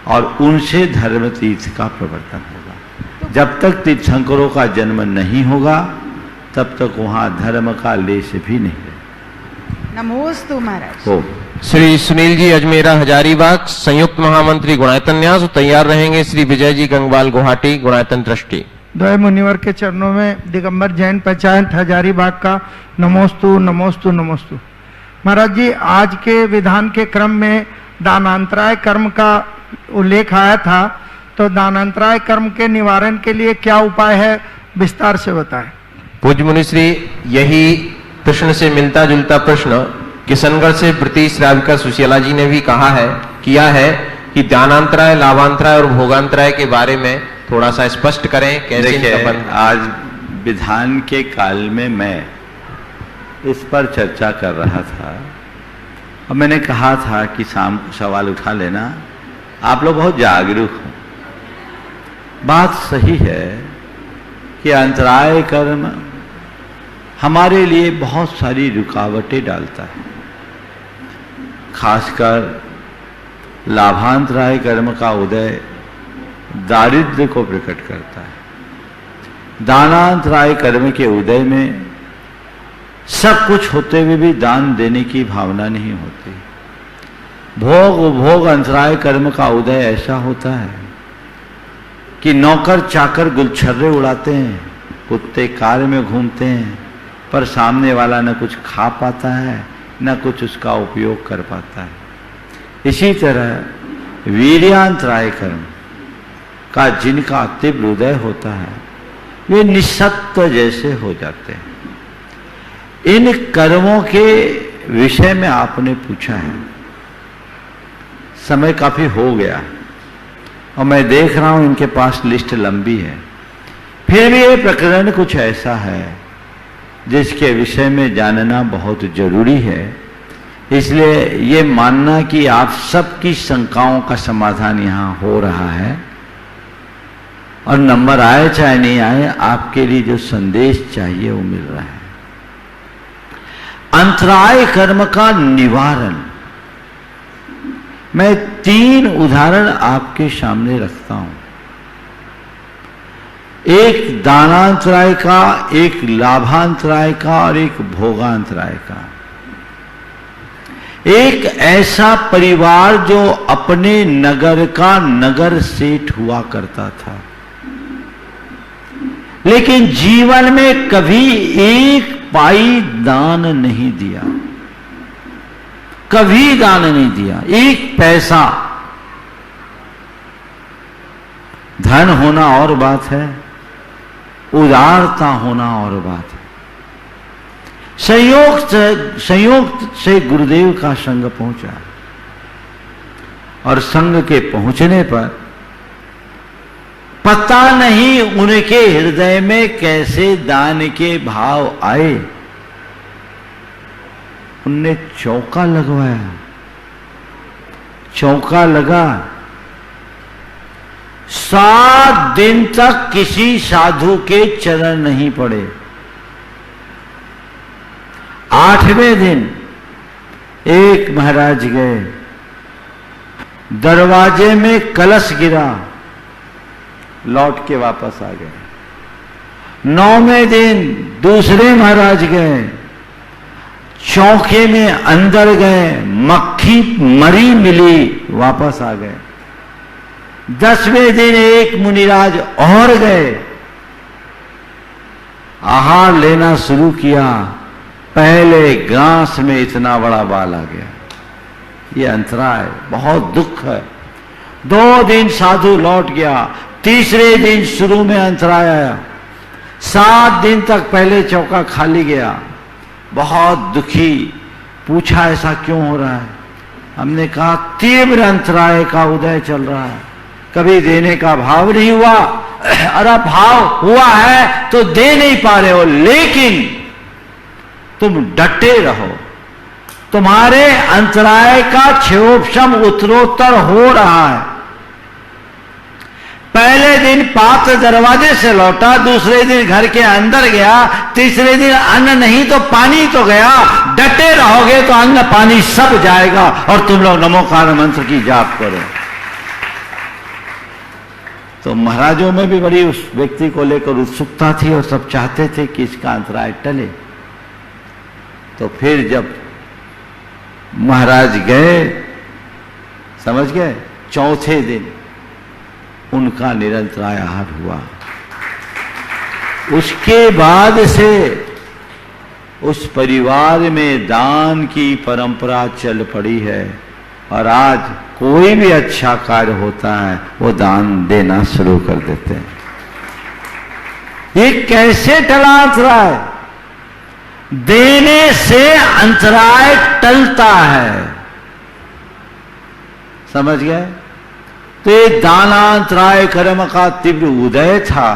और उनसे धर्म तीर्थ का प्रवर्तन होगा। जब तक तीर्थंकरों का जन्म नहीं होगा तब तक वहां धर्म का लेश भी नहीं है। नमोस्तु महाराज। हो श्री सुनील जी, अजमेरा हजारीबाग, संयुक्त महामंत्री गुणायतन न्यास। तैयार रहेंगे श्री विजय जी, गंगवाल, गुवाहाटी, गुणायतन ट्रस्टी। द्वय मुनिवर के चरणों में दिगंबर जैन पंचायत हजारीबाग का नमोस्तु नमोस्तु नमोस्तु। महाराज जी, आज के विधान के क्रम में दानांतराय कर्म का उल्लेख आया था, तो दानांतराय कर्म के निवारण के लिए क्या उपाय है, विस्तार से बताएं। पूज्य मुनिश्री, यही प्रश्न से मिलता जुलता प्रश्न किशनगढ़ से ब्रिटिश श्राविका सुशीला जी ने भी कहा है, किया है कि दानांतराय, लाभांतराय और भोगांतराय के बारे में थोड़ा सा स्पष्ट करें। कैसे देखिए, आज विधान के काल में मैं इस पर चर्चा कर रहा था और मैंने कहा था कि शाम को सवाल उठा लेना, आप लोग बहुत जागरूक हो। बात सही है कि अंतराय कर्म हमारे लिए बहुत सारी रुकावटें डालता है। खासकर लाभांतराय कर्म का उदय दारिद्र्य को प्रकट करता है। दानांतराय कर्म के उदय में सब कुछ होते हुए भी दान देने की भावना नहीं होती। भोग उपभोग अंतराय कर्म का उदय ऐसा होता है कि नौकर चाकर गुलछर्रे उड़ाते हैं, कुत्ते कार में घूमते हैं, पर सामने वाला न कुछ खा पाता है न कुछ उसका उपयोग कर पाता है। इसी तरह वीर्यांतराय कर्म का जिनका तीव्र उदय होता है वे निस्सत्व जैसे हो जाते हैं। इन कर्मों के विषय में आपने पूछा है, समय काफी हो गया और मैं देख रहा हूं इनके पास लिस्ट लंबी है। फिर भी ये प्रकरण कुछ ऐसा है जिसके विषय में जानना बहुत जरूरी है। इसलिए ये मानना कि आप सबकी शंकाओं का समाधान यहाँ हो रहा है, और नंबर आए चाहे नहीं आए, आपके लिए जो संदेश चाहिए वो मिल रहा है। अंतराय कर्म का निवारण, मैं 3 उदाहरण आपके सामने रखता हूं। एक दानांतराय का, एक लाभांतराय का और एक भोगांतराय का। एक ऐसा परिवार जो अपने नगर का नगर सेठ हुआ करता था, लेकिन जीवन में कभी एक पाई दान नहीं दिया, कभी दान नहीं दिया, एक पैसा। धन होना और बात है, उदारता होना और बात है। संयोग से गुरुदेव का संग पहुंचा, और संग के पहुंचने पर पता नहीं उनके हृदय में कैसे दान के भाव आए। उनने चौका लगवाया, चौका लगा। 7 दिन तक किसी साधु के चरण नहीं पड़े। 8वें दिन एक महाराज गए, दरवाजे में कलश गिरा, लौट के वापस आ गए। 9वें दिन दूसरे महाराज गए, चौके में अंदर गए, मक्खी मरी मिली, वापस आ गए। 10वें दिन एक मुनिराज और गए, आहार लेना शुरू किया, पहले ग्रास में इतना बड़ा बाल आ गया। ये अंतराय, बहुत दुख है। 2 दिन साधु लौट गया, तीसरे दिन शुरू में अंतराय आया। 7 दिन तक पहले चौका खाली गया, बहुत दुखी। पूछा ऐसा क्यों हो रहा है? हमने कहा तीव्र अंतराय का उदय चल रहा है, कभी देने का भाव नहीं हुआ। अरे भाव हुआ है तो दे नहीं पा रहे हो, लेकिन तुम डटे रहो, तुम्हारे अंतराय का क्षयोपशम उत्तरोत्तर हो रहा है। पहले दिन पात्र दरवाजे से लौटा, दूसरे दिन घर के अंदर गया, तीसरे दिन अन्न नहीं तो पानी तो गया। डटे रहोगे तो अन्न पानी सब जाएगा, और तुम लोग नमोकार मंत्र की जाप करो। तो महाराजों में भी बड़ी उस व्यक्ति को लेकर उत्सुकता थी, और सब चाहते थे कि इसका अंतराय टले। तो फिर जब महाराज गए, समझ गए, 4थे दिन उनका निरंतराय आहार हुआ। उसके बाद से उस परिवार में दान की परंपरा चल पड़ी है, और आज कोई भी अच्छा कार्य होता है वो दान देना शुरू कर देते हैं। ये कैसे टला अंतराय? देने से अंतराय टलता है, समझ गए? तो ये दानांतराय कर्म का तीव्र उदय था,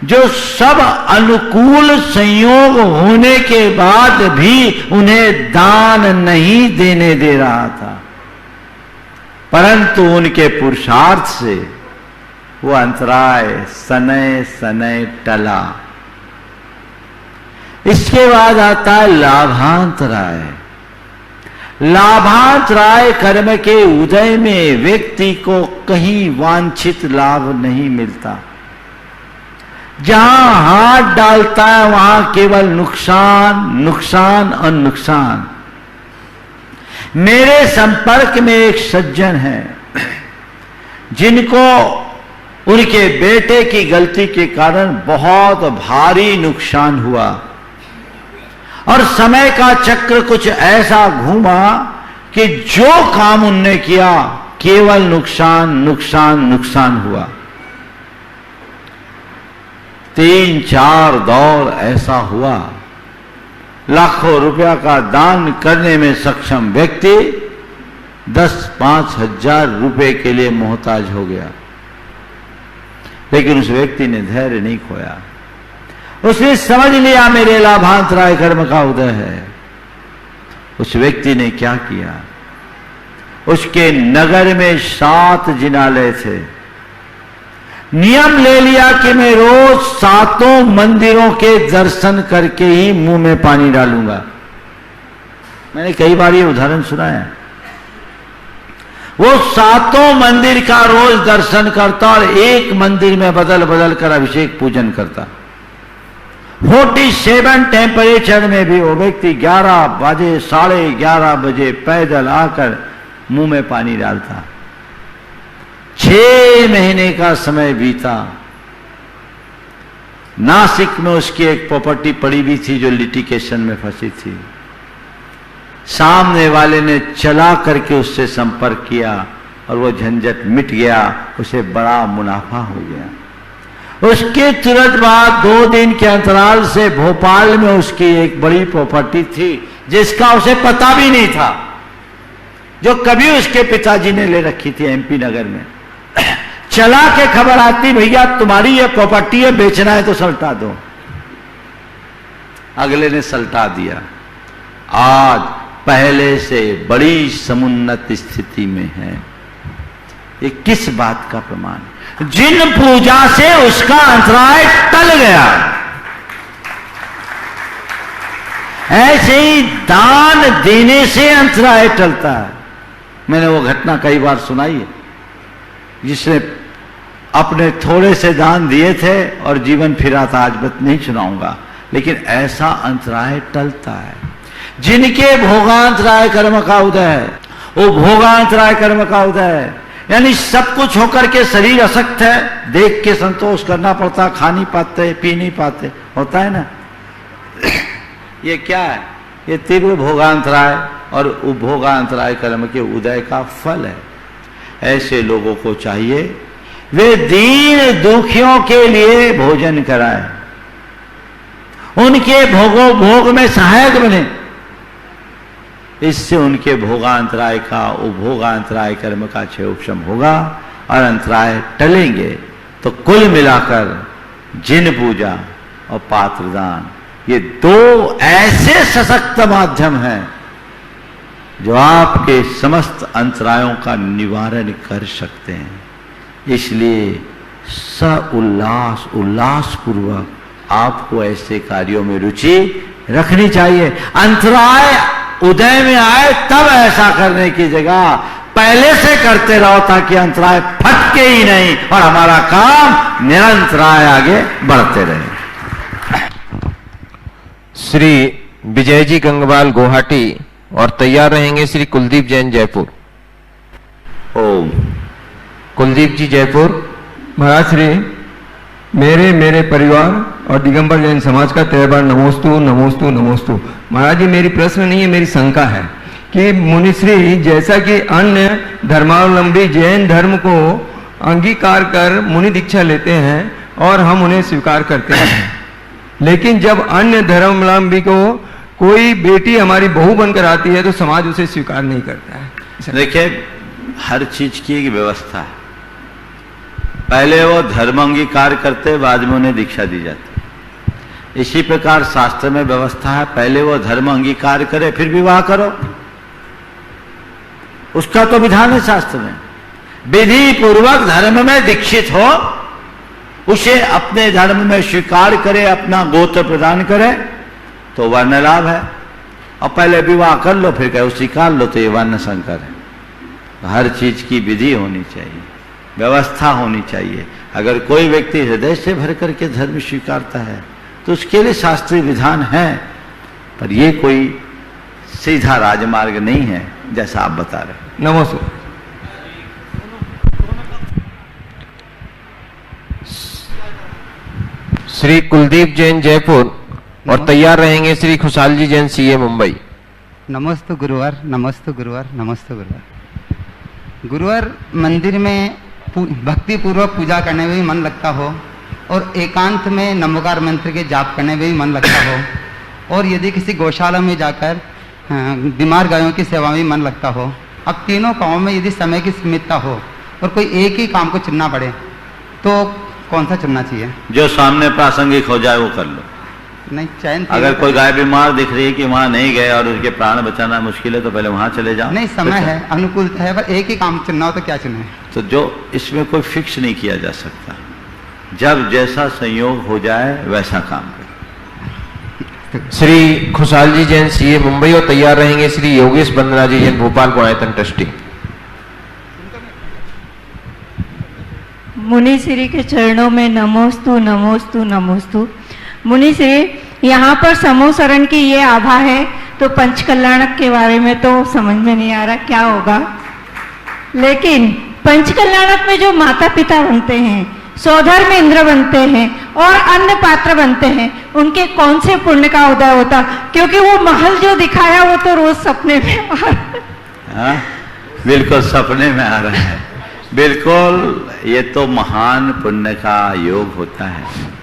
जो सब अनुकूल संयोग होने के बाद भी उन्हें दान नहीं देने दे रहा था, परंतु उनके पुरुषार्थ से वो अंतराय सनय सनय टला। इसके बाद आता है लाभांतराय। लाभांतराय कर्म के उदय में व्यक्ति को कहीं वांछित लाभ नहीं मिलता। जहां हाथ डालता है वहां केवल नुकसान, नुकसान और नुकसान। मेरे संपर्क में एक सज्जन है जिनको उनके बेटे की गलती के कारण बहुत भारी नुकसान हुआ, और समय का चक्र कुछ ऐसा घूमा कि जो काम उनने किया केवल नुकसान नुकसान नुकसान हुआ। 3-4 दौर ऐसा हुआ, लाखों रुपया का दान करने में सक्षम व्यक्ति 10-5 हजार रुपए के लिए मोहताज हो गया, लेकिन उस व्यक्ति ने धैर्य नहीं खोया। उसने समझ लिया मेरे लाभांतराय कर्म का उदय है। उस व्यक्ति ने क्या किया, उसके नगर में 7 जिनालय थे। नियम ले लिया कि मैं रोज 7 मंदिरों के दर्शन करके ही मुंह में पानी डालूंगा। मैंने कई बार ये उदाहरण सुना है। वो 7 मंदिर का रोज दर्शन करता और एक मंदिर में बदल बदल कर अभिषेक पूजन करता। 47 टेम्परेचर में भी वो व्यक्ति 11 बजे 11:30 बजे पैदल आकर मुंह में पानी डालता। 6 महीने का समय बीता। नासिक में उसकी एक प्रॉपर्टी पड़ी हुई थी जो लिटिगेशन में फंसी थी। सामने वाले ने चला करके उससे संपर्क किया और वो झंझट मिट गया, उसे बड़ा मुनाफा हो गया। उसके तुरंत बाद 2 दिन के अंतराल से भोपाल में उसकी एक बड़ी प्रॉपर्टी थी जिसका उसे पता भी नहीं था, जो कभी उसके पिताजी ने ले रखी थी एमपी नगर में। चला के खबर आती, भैया तुम्हारी ये प्रॉपर्टी है, बेचना है तो सल्टा दो। अगले ने सल्टा दिया। आज पहले से बड़ी समुन्नत स्थिति में है। ये किस बात का प्रमाण है? जिन पूजा से उसका अंतराय टल गया। ऐसे ही दान देने से अंतराय टलता है। मैंने वो घटना कई बार सुनाई है, जिसने अपने थोड़े से दान दिए थे और जीवन फिरा था। आज बात नहीं सुनाऊंगा, लेकिन ऐसा अंतराय टलता है। जिनके भोगांतराय कर्म का उदय है, वो भोगांतराय कर्म का उदय है, यानी सब कुछ होकर के शरीर असक्त है, देख के संतोष करना पड़ता, खा नहीं पाते, पी नहीं पाते, होता है ना। ये क्या है? ये तीव्र भोगांतराय और उपभोगांतराय कर्म के उदय का फल है। ऐसे लोगों को चाहिए वे दीन दुखियों के लिए भोजन कराए, उनके भोग में सहायक बने। इससे उनके भोगांतराय का उपभोगांतराय कर्म का क्षयोपशम होगा और अंतराय टलेंगे। तो कुल मिलाकर जिन पूजा और पात्रदान ये 2 ऐसे सशक्त माध्यम हैं जो आपके समस्त अंतरायों का निवारण कर सकते हैं। इसलिए उल्लास पूर्वक आपको ऐसे कार्यों में रुचि रखनी चाहिए। अंतराय उदय में आए तब ऐसा करने की जगह पहले से करते रहो, ताकि अंतराय फटके ही नहीं और हमारा काम निरंतराय आगे बढ़ते रहे। श्री विजय जी गंगवाल गुवाहाटी और तैयार रहेंगे श्री कुलदीप जैन जयपुर। ओम। कुलदीप जी जयपुर। महाराज श्री, मेरे परिवार और दिगंबर जैन समाज का तय बार नमोस्तु नमोस्तु नमोस्तु। महाराज जी, मेरी प्रश्न नहीं है, मेरी शंका है कि मुनिश्री जैसा कि अन्य धर्मावलंबी जैन धर्म को अंगीकार कर मुनि दीक्षा लेते हैं और हम उन्हें स्वीकार करते हैं, लेकिन जब अन्य धर्मावलंबी को कोई बेटी हमारी बहू बनकर आती है तो समाज उसे स्वीकार नहीं करता है। देखिए, हर चीज की एक व्यवस्था है। पहले वो धर्म अंगीकार करते, बाद में उन्हें दीक्षा दी जाती। इसी प्रकार शास्त्र में व्यवस्था है, पहले वो धर्म अंगीकार करे फिर विवाह करो। उसका तो विधान है शास्त्र में। विधि पूर्वक धर्म में दीक्षित हो, उसे अपने धर्म में स्वीकार करे, अपना गोत्र प्रदान करे तो वर्ण लाभ है। और पहले विवाह कर लो फिर कहो स्वीकार लो तो ये वर्ण संकर है। हर चीज की विधि होनी चाहिए, व्यवस्था होनी चाहिए। अगर कोई व्यक्ति हृदय से भर करके धर्म स्वीकारता है तो उसके लिए शास्त्रीय विधान है, पर ये कोई सीधा राजमार्ग नहीं है जैसा आप बता रहे। नमस्कार। श्री कुलदीप जैन जयपुर और तैयार रहेंगे श्री खुशहाल जी जैन सीए मुंबई। नमस्ते गुरुवार, नमस्ते गुरुवार, नमस्ते गुरुवार। गुरुवार मंदिर में भक्ति पूर्वक पूजा करने में भी मन लगता हो और एकांत में नमोकार मंत्र के जाप करने में भी मन लगता हो, और यदि किसी गौशाला में जाकर बीमार गायों की सेवा में मन लगता हो। अब तीनों कामों में यदि समय की सीमितता हो और कोई एक ही काम को चुनना पड़े तो कौन सा चुनना चाहिए? जो सामने प्रासंगिक हो जाए वो कर लो। नहीं चयन अगर कोई गाय बीमार दिख रही है कि वहां नहीं गए और उसके प्राण बचाना मुश्किल है तो पहले वहां चले जाओ। नहीं, समय है, अनुकूल है, पर एक ही काम चुनना हो तो क्या चुने? तो जो इसमें कोई फिक्स नहीं किया जा सकता, जब जैसा संयोग हो जाए वैसा काम करें। श्री खुशहाल जी जैन सीए मुंबई और तैयार रहेंगे श्री योगेश बंदना जी जैन भोपाल गुणायतन ट्रस्टी। मुनि श्री के चरणों में नमोस्तु नमोस्तु नमोस्तु। मुनि श्री, यहाँ पर समूह शरण की ये आभा है तो पंचकल्याणक के बारे में तो समझ में नहीं आ रहा क्या होगा, लेकिन पंचकल्याणक में जो माता पिता बनते हैं, सौधर्म इंद्र बनते हैं और अन्न पात्र बनते हैं, उनके कौन से पुण्य का उदय होता? क्योंकि वो महल जो दिखाया वो तो रोज सपने में आ रहा है। बिल्कुल सपने में आ रहा है, बिल्कुल। ये तो महान पुण्य का योग होता है।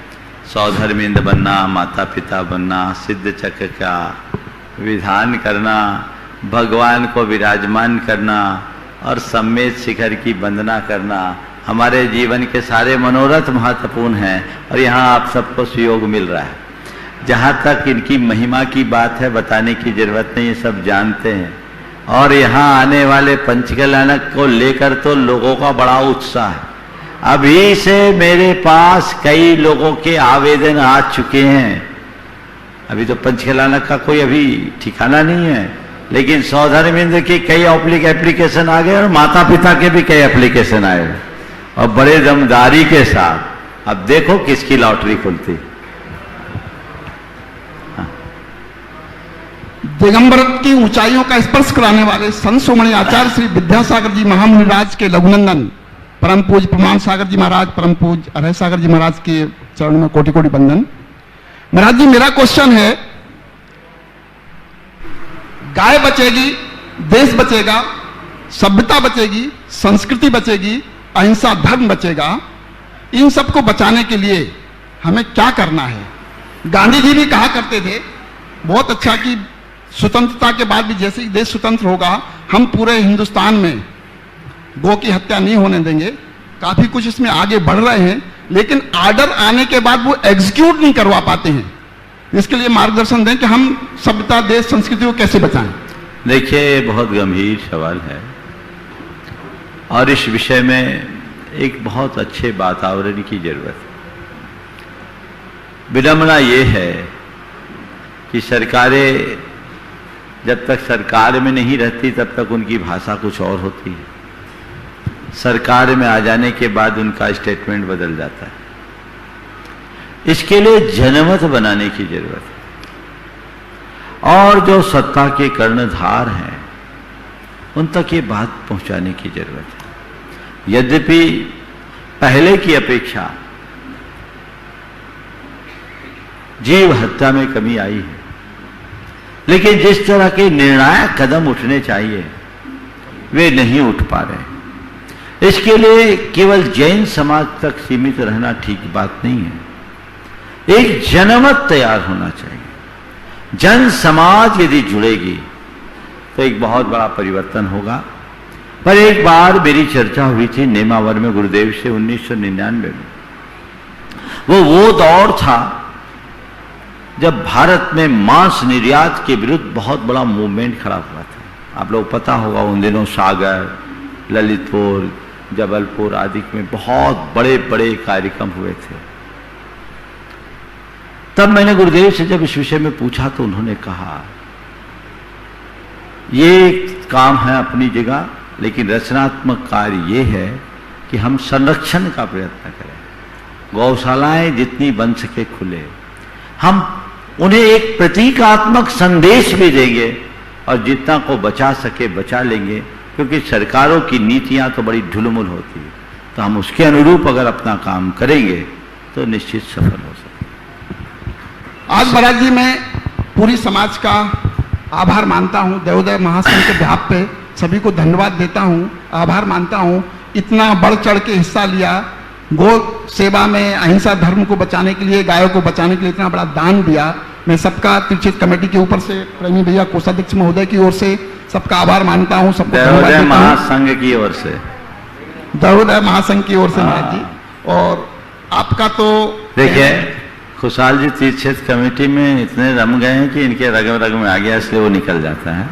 सौधर्मिंद बनना, माता पिता बनना, सिद्ध चक्र का विधान करना, भगवान को विराजमान करना और सम्मेद शिखर की वंदना करना, हमारे जीवन के सारे मनोरथ महत्वपूर्ण हैं और यहाँ आप सबको सुयोग मिल रहा है। जहाँ तक इनकी महिमा की बात है बताने की जरूरत नहीं, ये सब जानते हैं। और यहाँ आने वाले पंचकल्याणक को लेकर तो लोगों का बड़ा उत्साह है। अभी से मेरे पास कई लोगों के आवेदन आ चुके हैं। अभी तो पंचकल्याणक का कोई अभी ठिकाना नहीं है, लेकिन सौधर्मेंद्र के कई एप्लीकेशन आ गए और माता पिता के भी कई एप्लीकेशन आए और बड़े दमदारी के साथ। अब देखो किसकी लॉटरी खुलती। दिगंबर की ऊंचाइयों का स्पर्श कराने वाले संत शिरोमणि आचार्य श्री विद्यासागर जी महामुनिराज के लघुनंदन परम पूज प्रमाण सागर जी महाराज, परम पूज अरह सागर जी महाराज के चरण में कोटि कोटि बंदन। महाराज जी, मेरा क्वेश्चन है, गाय बचेगी, देश बचेगा, सभ्यता बचेगी, संस्कृति बचेगी, अहिंसा धर्म बचेगा, इन सबको बचाने के लिए हमें क्या करना है? गांधी जी भी कहा करते थे बहुत अच्छा कि स्वतंत्रता के बाद भी जैसे ही देश स्वतंत्र होगा हम पूरे हिंदुस्तान में गौ की हत्या नहीं होने देंगे। काफी कुछ इसमें आगे बढ़ रहे हैं, लेकिन आर्डर आने के बाद वो एग्जीक्यूट नहीं करवा पाते हैं। इसके लिए मार्गदर्शन दें कि हम सभ्यता, देश, संस्कृति को कैसे बचाएं। देखिए, बहुत गंभीर सवाल है और इस विषय में एक बहुत अच्छे वातावरण की जरूरत है। विडंबना ये है कि सरकारें जब तक सरकार में नहीं रहती तब तक उनकी भाषा कुछ और होती है, सरकार में आ जाने के बाद उनका स्टेटमेंट बदल जाता है। इसके लिए जनमत बनाने की जरूरत है और जो सत्ता के कर्णधार हैं उन तक ये बात पहुंचाने की जरूरत है। यद्यपि पहले की अपेक्षा जीव हत्या में कमी आई है, लेकिन जिस तरह के निर्णायक कदम उठने चाहिए वे नहीं उठ पा रहे। इसके लिए केवल जैन समाज तक सीमित रहना ठीक बात नहीं है। एक जनमत तैयार होना चाहिए। जन समाज यदि जुड़ेगी तो एक बहुत बड़ा परिवर्तन होगा। पर एक बार मेरी चर्चा हुई थी नेमावर में गुरुदेव से 1999 में। वो दौर था जब भारत में मांस निर्यात के विरुद्ध बहुत बड़ा मूवमेंट खड़ा हुआ था। आप लोग पता होगा उन दिनों सागर, ललितपुर, जबलपुर आदि में बहुत बड़े बड़े कार्यक्रम हुए थे। तब मैंने गुरुदेव से जब इस विषय में पूछा तो उन्होंने कहा ये काम है अपनी जगह, लेकिन रचनात्मक कार्य ये है कि हम संरक्षण का प्रयत्न करें। गौशालाएं जितनी बन सके खुले, हम उन्हें एक प्रतीकात्मक संदेश भी देंगे और जितना को बचा सके बचा लेंगे, क्योंकि सरकारों की नीतियां तो बड़ी ढुलमुल होती है। तो हम उसके अनुरूप अगर अपना काम करेंगे तो निश्चित सफल हो सकते। आज महाराज जी मैं पूरी समाज का आभार मानता हूँ। देवोदय महासंघ के बिहाफ पे सभी को धन्यवाद देता हूँ, आभार मानता हूँ। इतना बढ़ चढ़ के हिस्सा लिया, गौ सेवा में, अहिंसा धर्म को बचाने के लिए, गायों को बचाने के लिए इतना बड़ा दान दिया। मैं सबका तिरछित कमेटी के ऊपर से, प्रेमी भैया कोषाध्यक्ष महोदय की ओर से सबका आभार मानता हूँ। सबको देवोदय महासंघ की ओर से, देवोदय महासंघ की ओर से महाराज जी। और आपका तो देखिए, खुशहाल जी तीर्थ क्षेत्र कमेटी में इतने रम गए हैं कि इनके रग रग में आ गया, इसलिए वो निकल जाता है।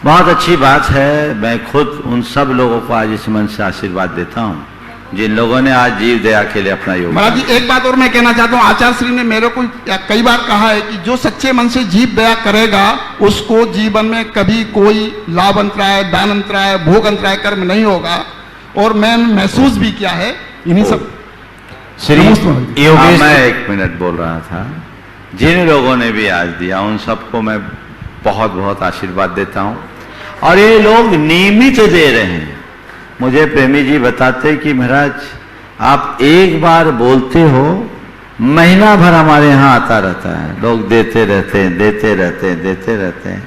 बहुत अच्छी बात है। मैं खुद उन सब लोगों को आज इस मन से आशीर्वाद देता हूँ जिन लोगों ने आज जीव दया के लिए अपना योगदान। महाराज जी एक बात और मैं कहना चाहता हूँ, आचार्य श्री ने मेरे को कई बार कहा है कि जो सच्चे मन से जीव दया करेगा उसको जीवन में कभी कोई लाभ अंतराय, दान अंतराय, भोग अंतराय कर्म नहीं होगा। और मैं महसूस भी किया है इन्हीं सब। श्री योगेश, मैं 1 मिनट बोल रहा था। जिन लोगों ने भी आज दिया उन सबको मैं बहुत बहुत आशीर्वाद देता हूँ, और ये लोग नियमित दे रहे हैं। मुझे प्रेमी जी बताते कि महाराज आप एक बार बोलते हो, महीना भर हमारे यहाँ आता रहता है, लोग देते रहते हैं, देते रहते हैं, देते रहते हैं,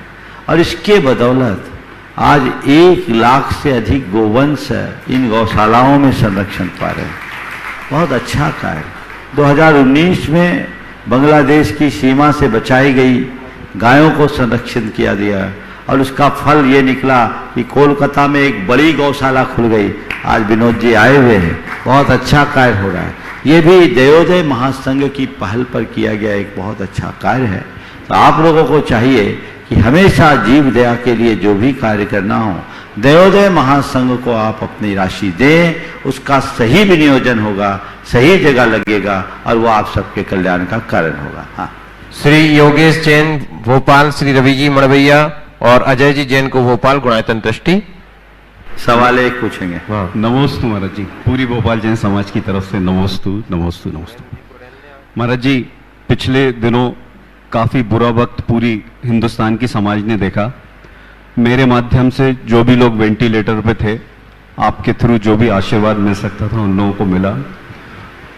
और इसके बदौलत आज 1 लाख से अधिक गोवंश इन गौशालाओं में संरक्षण पा रहे हैं। बहुत अच्छा कार्य। 2019 में बांग्लादेश की सीमा से बचाई गई गायों को संरक्षित किया दिया, और उसका फल ये निकला कि कोलकाता में एक बड़ी गौशाला खुल गई। आज विनोद जी आए हुए हैं, बहुत अच्छा कार्य हो रहा है। ये भी दयोदय महासंघ की पहल पर किया गया एक बहुत अच्छा कार्य है। तो आप लोगों को चाहिए कि हमेशा जीव दया के लिए जो भी कार्य करना हो, दयोदय महासंघ को आप अपनी राशि दें, उसका सही विनियोजन होगा, सही जगह लगेगा, और वो आप सबके कल्याण का कारण होगा। हाँ। श्री योगेश जैन भोपाल, श्री रवि जी मड़वैया और अजय जी जैन को भोपाल, गुणायतन ट्रस्टी। सवाल एक पूछेंगे। नमोस्तु महाराज जी, पूरी भोपाल जैन समाज की तरफ से नमोस्तु नमोस्तु नमोस्तु। महाराज जी पिछले दिनों काफी बुरा वक्त पूरी हिंदुस्तान की समाज ने देखा। मेरे माध्यम से जो भी लोग वेंटिलेटर पे थे, आपके थ्रू जो भी आशीर्वाद मिल सकता था उन लोगों को मिला।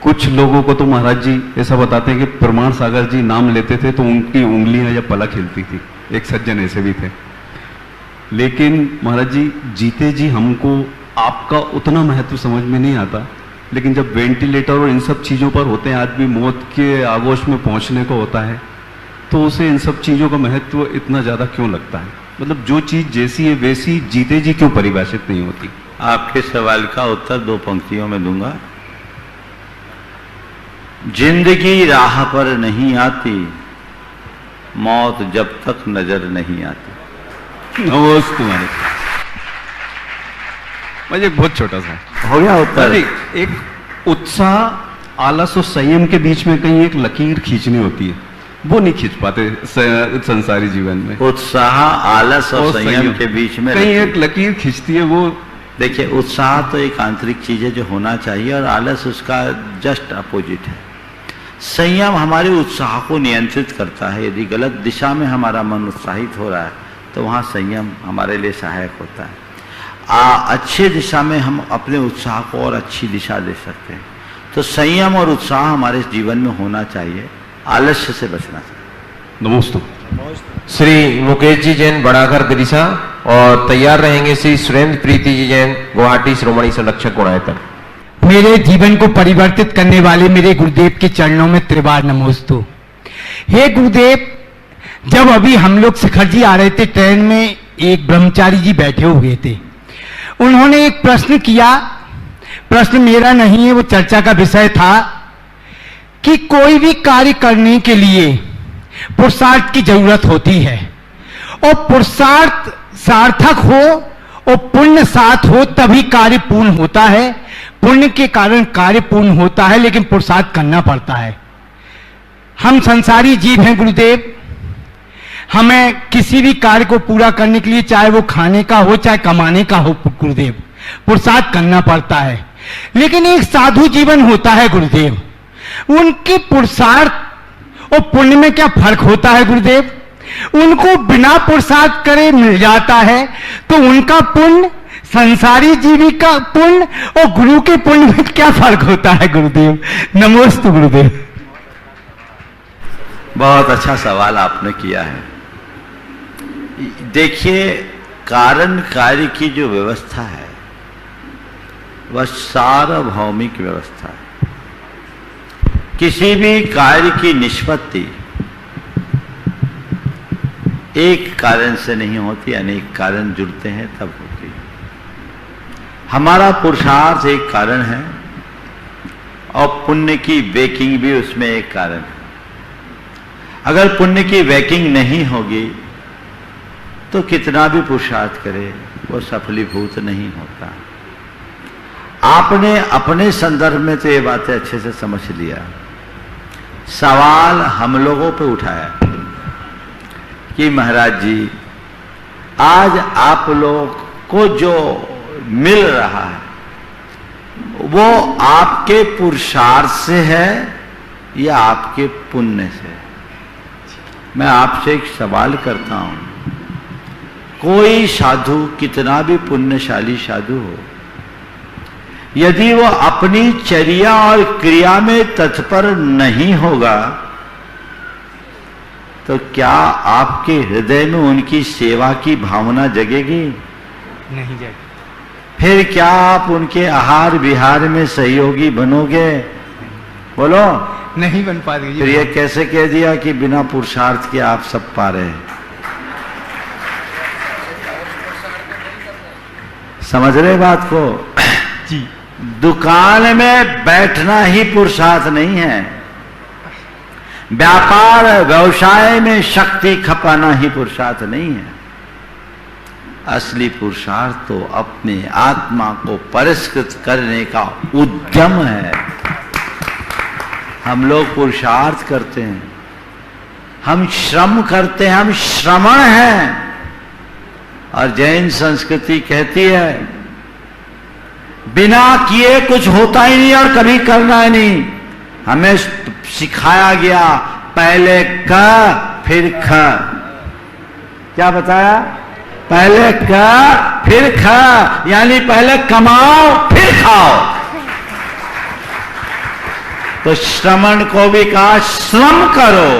कुछ लोगों को तो महाराज जी ऐसा बताते हैं कि प्रमाण सागर जी नाम लेते थे तो उनकी उंगलियां या पलक हिलती थी। एक सज्जन ऐसे भी थे। लेकिन महाराज जी जीते जी हमको आपका उतना महत्व समझ में नहीं आता, लेकिन जब वेंटिलेटर और इन सब चीज़ों पर होते हैं, आदमी मौत के आगोश में पहुंचने को होता है, तो उसे इन सब चीज़ों का महत्व इतना ज़्यादा क्यों लगता है? मतलब जो चीज़ जैसी है वैसी जीते जी क्यों परिभाषित नहीं होती? आपके सवाल का उत्तर 2 पंक्तियों में दूंगा। जिंदगी राह पर नहीं आती, मौत जब तक नजर नहीं आती। नमस्ते महाराज। मुझे बहुत छोटा सा हो गया उत्तर। एक उत्साह, आलस और संयम के बीच में कहीं एक लकीर खींचनी होती है, वो नहीं खींच पाते संसारी जीवन में। उत्साह, आलस और संयम के बीच में कहीं एक लकीर खींचती है। वो देखिए, उत्साह तो एक आंतरिक चीज है जो होना चाहिए, और आलस उसका जस्ट अपोजिट है। संयम हमारे उत्साह को नियंत्रित करता है। यदि गलत दिशा में हमारा मन उत्साहित हो रहा है तो वहाँ संयम हमारे लिए सहायक होता है। अच्छे दिशा में हम अपने उत्साह को और अच्छी दिशा दे सकते हैं। तो संयम और उत्साह हमारे जीवन में होना चाहिए, आलस्य से बचना चाहिए। नमस्ते। श्री मुकेश जी जैन बड़ाघर गदिशा, और तैयार रहेंगे श्री सुरेंद्र प्रीति जी जैन गुवाहाटी श्रोमणी संरक्षक गुणायतन। मेरे जीवन को परिवर्तित करने वाले मेरे गुरुदेव के चरणों में त्रिवार नमोस्तु। हे गुरुदेव, जब अभी हम लोग शिखर जी आ रहे थे, ट्रेन में एक ब्रह्मचारी जी बैठे हुए थे। उन्होंने एक प्रश्न किया। प्रश्न मेरा नहीं है, वो चर्चा का विषय था कि कोई भी कार्य करने के लिए पुरुषार्थ की जरूरत होती है, और पुरुषार्थ सार्थक हो और पुण्य साथ हो तभी कार्य पूर्ण होता है। पुण्य के कारण कार्य पूर्ण होता है, लेकिन पुरुषार्थ करना पड़ता है। हम संसारी जीव हैं गुरुदेव। हमें किसी भी कार्य को पूरा करने के लिए, चाहे वो खाने का हो चाहे कमाने का हो गुरुदेव, पुरुषार्थ करना पड़ता है। लेकिन एक साधु जीवन होता है गुरुदेव, उनके पुरुषार्थ और पुण्य में क्या फर्क होता है गुरुदेव? उनको बिना पुरुषार्थ करे मिल जाता है, तो उनका पुण्य, संसारी जीवी का पुण्य और गुरु के पुण्य में क्या फर्क होता है गुरुदेव? नमोस्तु गुरुदेव। बहुत अच्छा सवाल आपने किया है। देखिए, कारण कार्य की जो व्यवस्था है वह सार्वभौमिक व्यवस्था है। किसी भी कार्य की निष्पत्ति एक कारण से नहीं होती, अनेक कारण जुड़ते हैं तब होती है। हमारा पुरुषार्थ एक कारण है, और पुण्य की बेकिंग भी उसमें एक कारण है। अगर पुण्य की वैकिंग नहीं होगी तो कितना भी पुरुषार्थ करे वो सफलीभूत नहीं होता। आपने अपने संदर्भ में तो ये बातें अच्छे से समझ लिया। सवाल हम लोगों पे उठाया कि महाराज जी, आज आप लोग को जो मिल रहा है वो आपके पुरुषार्थ से है या आपके पुण्य से? मैं आपसे एक सवाल करता हूं, कोई साधु कितना भी पुण्यशाली साधु हो, यदि वो अपनी चर्या और क्रिया में तत्पर नहीं होगा तो क्या आपके हृदय में उनकी सेवा की भावना जगेगी? नहीं जाएगी। फिर क्या आप उनके आहार विहार में सहयोगी बनोगे? बोलो। नहीं बन पा रही। फिर ये कैसे कह दिया कि बिना पुरुषार्थ के आप सब पा रहे हैं? समझ रहे बात को? जी। दुकान में बैठना ही पुरुषार्थ नहीं है, व्यापार व्यवसाय में शक्ति खपाना ही पुरुषार्थ नहीं है। असली पुरुषार्थ तो अपने आत्मा को परिष्कृत करने का उद्यम है। हम लोग पुरुषार्थ करते हैं, हम श्रम करते हैं, हम श्रमण हैं। और जैन संस्कृति कहती है बिना किए कुछ होता ही नहीं और कभी करना ही नहीं। हमें सिखाया गया पहले क फिर ख। क्या बताया? पहले क फिर ख, यानी पहले कमाओ फिर खाओ। तो श्रमण को भी कहा श्रम करो,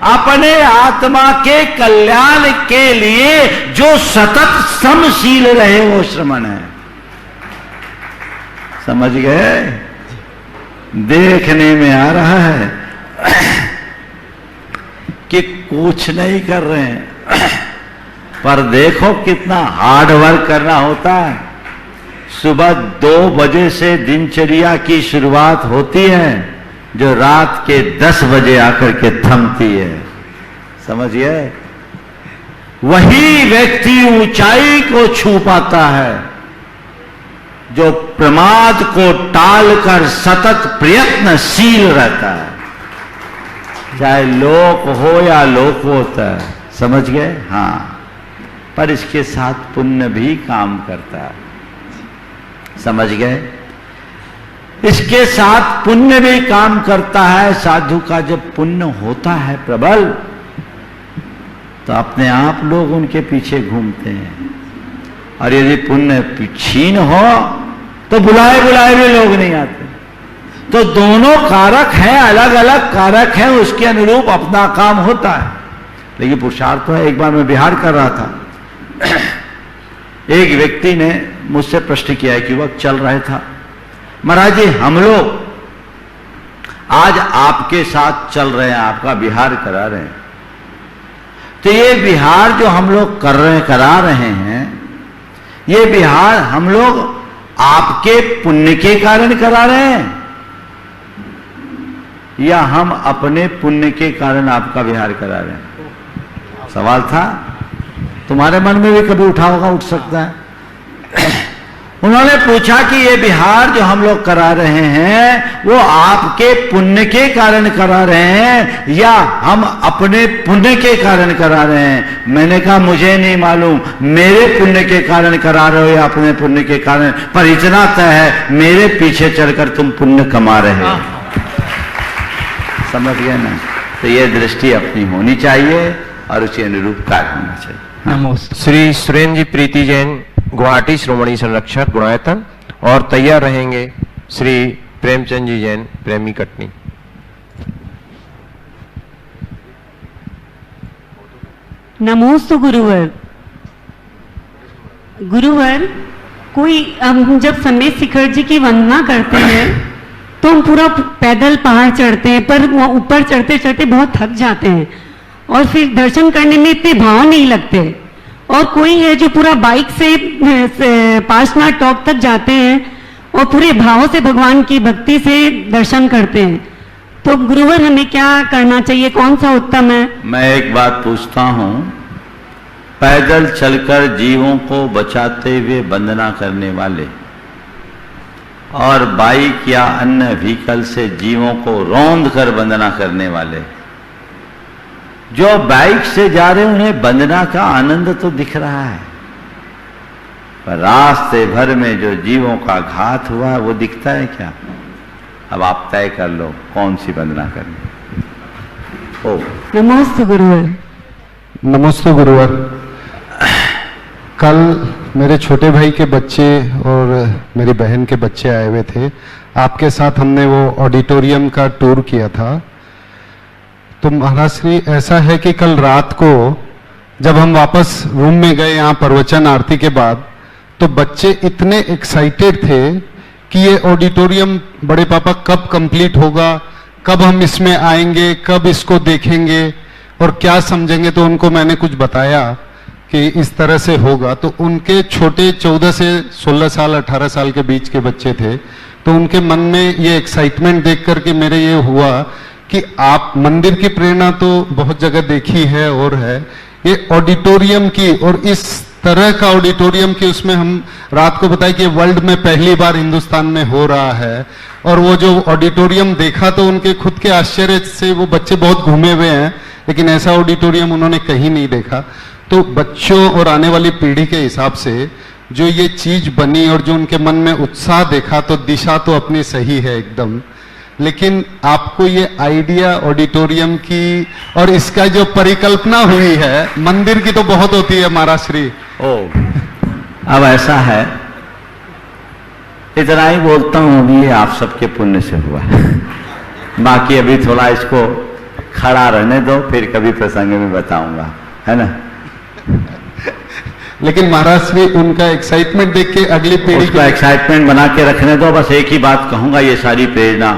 अपने आत्मा के कल्याण के लिए जो सतत श्रमशील रहे वो श्रमण है। समझ गए? देखने में आ रहा है कि कुछ नहीं कर रहे हैं, पर देखो कितना हार्ड वर्क करना होता है। सुबह 2 बजे से दिनचर्या की शुरुआत होती है जो रात के 10 बजे आकर के थमती है। समझिए? वही व्यक्ति ऊंचाई को छू पाता है जो प्रमाद को टालकर सतत प्रयत्नशील रहता है, चाहे लोक हो या लोकोत्तर। समझ गए? हाँ। पर इसके साथ पुण्य भी काम करता है। समझ गए? इसके साथ पुण्य भी काम करता है। साधु का जब पुण्य होता है प्रबल तो अपने आप लोग उनके पीछे घूमते हैं, और यदि पुण्य क्षीण हो तो बुलाए बुलाए भी लोग नहीं आते। तो दोनों कारक हैं, अलग अलग कारक हैं, उसके अनुरूप अपना काम होता है। लेकिन पुरुषार्थ तो है। एक बार मैं बिहार कर रहा था, एक व्यक्ति ने मुझसे प्रश्न किया कि वक्त चल रहा था, महाराज जी हम लोग आज आपके साथ चल रहे हैं, आपका बिहार करा रहे हैं, तो ये बिहार जो हम लोग करा रहे हैं, ये बिहार हम लोग आपके पुण्य के कारण करा रहे हैं या हम अपने पुण्य के कारण आपका विहार करा रहे हैं? सवाल था। तुम्हारे मन में भी कभी उठा होगा, उठ सकता है। उन्होंने पूछा कि ये विहार जो हम लोग करा रहे हैं वो आपके पुण्य के कारण करा रहे हैं या हम अपने पुण्य के कारण करा रहे हैं? मैंने कहा मुझे नहीं मालूम, मेरे पुण्य के कारण करा रहे हो या अपने पुण्य के कारण, पर इतना तय है मेरे पीछे चढ़कर तुम पुण्य कमा रहे हो। समझ गए ना? तो ये दृष्टि अपनी होनी चाहिए और उसी अनुरूप कार्य होना चाहिए। नमस्ते। श्री सुरेंद्र जी प्रीति जैन, गुवाहाटी श्रोमणी संरक्षक गुणायतन, और तैयार रहेंगे श्री प्रेमचंद जी जैन, प्रेमी कटनी। नमोस्तु गुरुवर। गुरुवर, कोई हम जब समेत शिखर जी की वंदना करते हैं तो हम पूरा पैदल पहाड़ चढ़ते हैं, पर ऊपर चढ़ते चढ़ते बहुत थक जाते हैं और फिर दर्शन करने में इतने भाव नहीं लगते। और कोई है जो पूरा बाइक से पार्श्वनाथ टॉप तक जाते हैं और पूरे भाव से भगवान की भक्ति से दर्शन करते हैं। तो गुरुवर हमें क्या करना चाहिए, कौन सा उत्तम है? मैं एक बात पूछता हूं, पैदल चलकर जीवों को बचाते हुए वंदना करने वाले और बाइक या अन्य व्हीकल से जीवों को रौंद कर वंदना करने वाले, जो बाइक से जा रहे हैं उन्हें वंदना का आनंद तो दिख रहा है, पर रास्ते भर में जो जीवों का घात हुआ है वो दिखता है क्या? अब आप तय कर लो कौन सी वंदना करनी। ओ नमस्ते गुरुवर। नमस्ते गुरुवर। कल मेरे छोटे भाई के बच्चे और मेरी बहन के बच्चे आए हुए थे, आपके साथ हमने वो ऑडिटोरियम का टूर किया था। तो महाराज श्री ऐसा है कि कल रात को जब हम वापस रूम में गए यहाँ प्रवचन आरती के बाद, तो बच्चे इतने एक्साइटेड थे कि ये ऑडिटोरियम बड़े पापा कब कंप्लीट होगा, कब हम इसमें आएंगे, कब इसको देखेंगे और क्या समझेंगे। तो उनको मैंने कुछ बताया कि इस तरह से होगा। तो उनके छोटे 14 से 16 साल 18 साल के बीच के बच्चे थे, तो उनके मन में ये एक्साइटमेंट देख करके मेरे ये हुआ कि आप मंदिर की प्रेरणा तो बहुत जगह देखी है और है, ये ऑडिटोरियम की और इस तरह का ऑडिटोरियम की, उसमें हम रात को बताया कि वर्ल्ड में पहली बार हिंदुस्तान में हो रहा है। और वो जो ऑडिटोरियम देखा तो उनके खुद के आश्चर्य से, वो बच्चे बहुत घूमे हुए हैं लेकिन ऐसा ऑडिटोरियम उन्होंने कहीं नहीं देखा। तो बच्चों और आने वाली पीढ़ी के हिसाब से जो ये चीज बनी और जो उनके मन में उत्साह देखा, तो दिशा तो अपनी सही है एकदम। लेकिन आपको ये आइडिया ऑडिटोरियम की और इसका जो परिकल्पना हुई है, मंदिर की तो बहुत होती है महाराज श्री। ओ अब ऐसा है, इतना ही बोलता हूं, अभी ये आप सबके पुण्य से हुआ है। बाकी अभी थोड़ा इसको खड़ा रहने दो, फिर कभी प्रसंग में बताऊंगा, है ना। लेकिन महाराज श्री उनका एक्साइटमेंट देख के अगली पीढ़ी का एक्साइटमेंट बना के रखने दो। बस एक ही बात कहूंगा, ये सारी प्रेरणा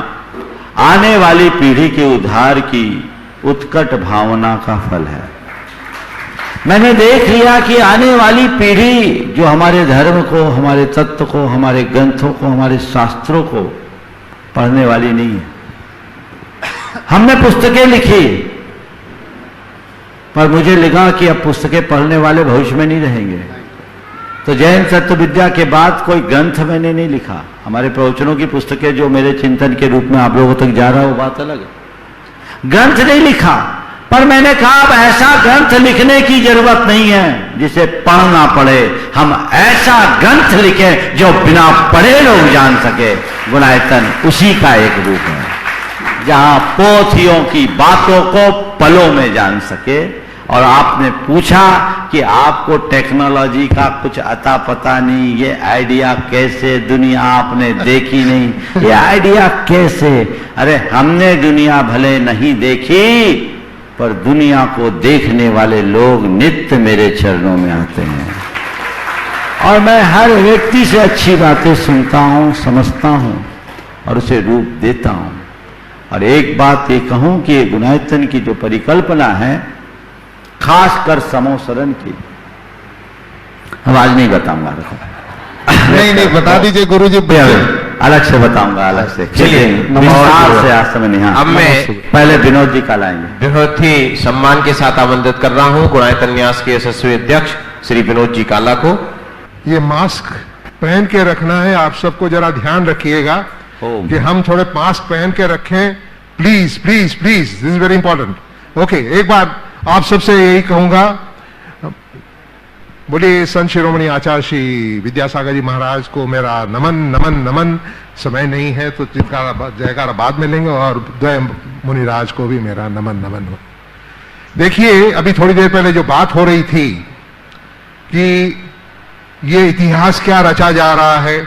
आने वाली पीढ़ी के उद्धार की उत्कट भावना का फल है। मैंने देख लिया कि आने वाली पीढ़ी जो हमारे धर्म को, हमारे तत्व को, हमारे ग्रंथों को, हमारे शास्त्रों को पढ़ने वाली नहीं है। हमने पुस्तकें लिखी, पर मुझे लगा कि अब पुस्तकें पढ़ने वाले भविष्य में नहीं रहेंगे, तो जैन तत्व विद्या के बाद कोई ग्रंथ मैंने नहीं लिखा। हमारे प्रवचनों की पुस्तकें जो मेरे चिंतन के रूप में आप लोगों तक जा रहा है वो बात अलग है। ग्रंथ नहीं लिखा, पर मैंने कहा अब ऐसा ग्रंथ लिखने की जरूरत नहीं है जिसे पढ़ना पड़े, हम ऐसा ग्रंथ लिखें जो बिना पढ़े लोग जान सके। गुणायतन उसी का एक रूप है, जहां पोथियों की बातों को पलों में जान सके। और आपने पूछा कि आपको टेक्नोलॉजी का कुछ अता पता नहीं, ये आइडिया कैसे, दुनिया आपने देखी नहीं, ये आइडिया कैसे। अरे हमने दुनिया भले नहीं देखी, पर दुनिया को देखने वाले लोग नित्य मेरे चरणों में आते हैं और मैं हर व्यक्ति से अच्छी बातें सुनता हूं, समझता हूं और उसे रूप देता हूं। और एक बात ये कहूं कि गुणायतन की जो परिकल्पना है, खासकर समोसरण की, हम आज नहीं बताऊंगा। नहीं बता दीजिए गुरु जी, अलग से बताऊंगा, अलग से। चलिए विस्तार से आज समय नहीं। अब मैं पहले विनोद जी का लाएंगे। बहुत ही सम्मान के साथ आमंत्रित कर रहा हूं गुणायतन न्यास के यशस्वी अध्यक्ष श्री विनोद जी काला को। ये मास्क पहन के रखना है, आप सबको जरा ध्यान रखिएगा कि हम थोड़े मास्क पहन के रखें, please please please, this is very important. Okay, एक बार आप सबसे यही कहूंगा, बोलिए संत शिरोमणि आचार्य श्री विद्यासागर जी महाराज को मेरा नमन नमन नमन। समय नहीं है तो जयकारा बाद में लेंगे, और द्वय मुनिराज को भी मेरा नमन नमन हो। देखिए, अभी थोड़ी देर पहले जो बात हो रही थी कि ये इतिहास क्या रचा जा रहा है,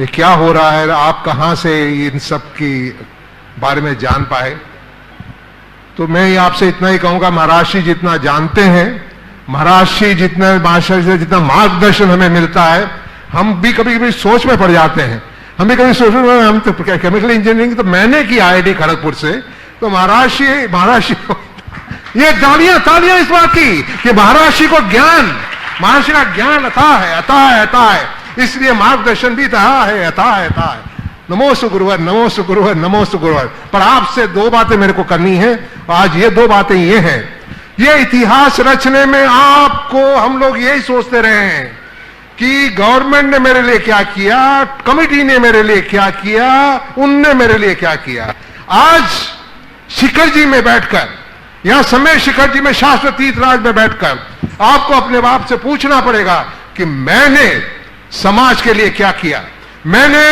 ये क्या हो रहा है, आप कहां से इन सब की बारे में जान पाए, तो मैं आपसे इतना ही कहूंगा, महाराज जी जितना जानते हैं, महाराज जी जितना महाशय से जितना मार्गदर्शन हमें मिलता है, हम भी कभी कभी सोच में पड़ जाते हैं। हम भी कभी सोच में, हम तो केमिकल इंजीनियरिंग तो मैंने की IIT खड़गपुर से, तो महाराज जी ये तालियां इस बात की कि महाराज जी को ज्ञान, महाराज जी का ज्ञान अथाह है, अथाह है, अथाह है, इसलिए मार्गदर्शन भी अथाह है, अथाह है, अथाह है। नमोस्तु गुरुवर, नमोस्तु गुरुवर, नमोस्तु गुरुवर। पर आपसे दो बातें मेरे को करनी है। आज ये दो बातें ये हैं, ये इतिहास रचने में आपको हम लोग यही सोचते रहे हैं कि गवर्नमेंट ने मेरे लिए क्या किया, कमिटी ने मेरे लिए क्या किया, उनने मेरे लिए क्या किया। आज शिखर जी में बैठकर, यहां समय शिखर जी में शाश्वत तीर्थराज में बैठकर आपको अपने बाप से पूछना पड़ेगा कि मैंने समाज के लिए क्या किया, मैंने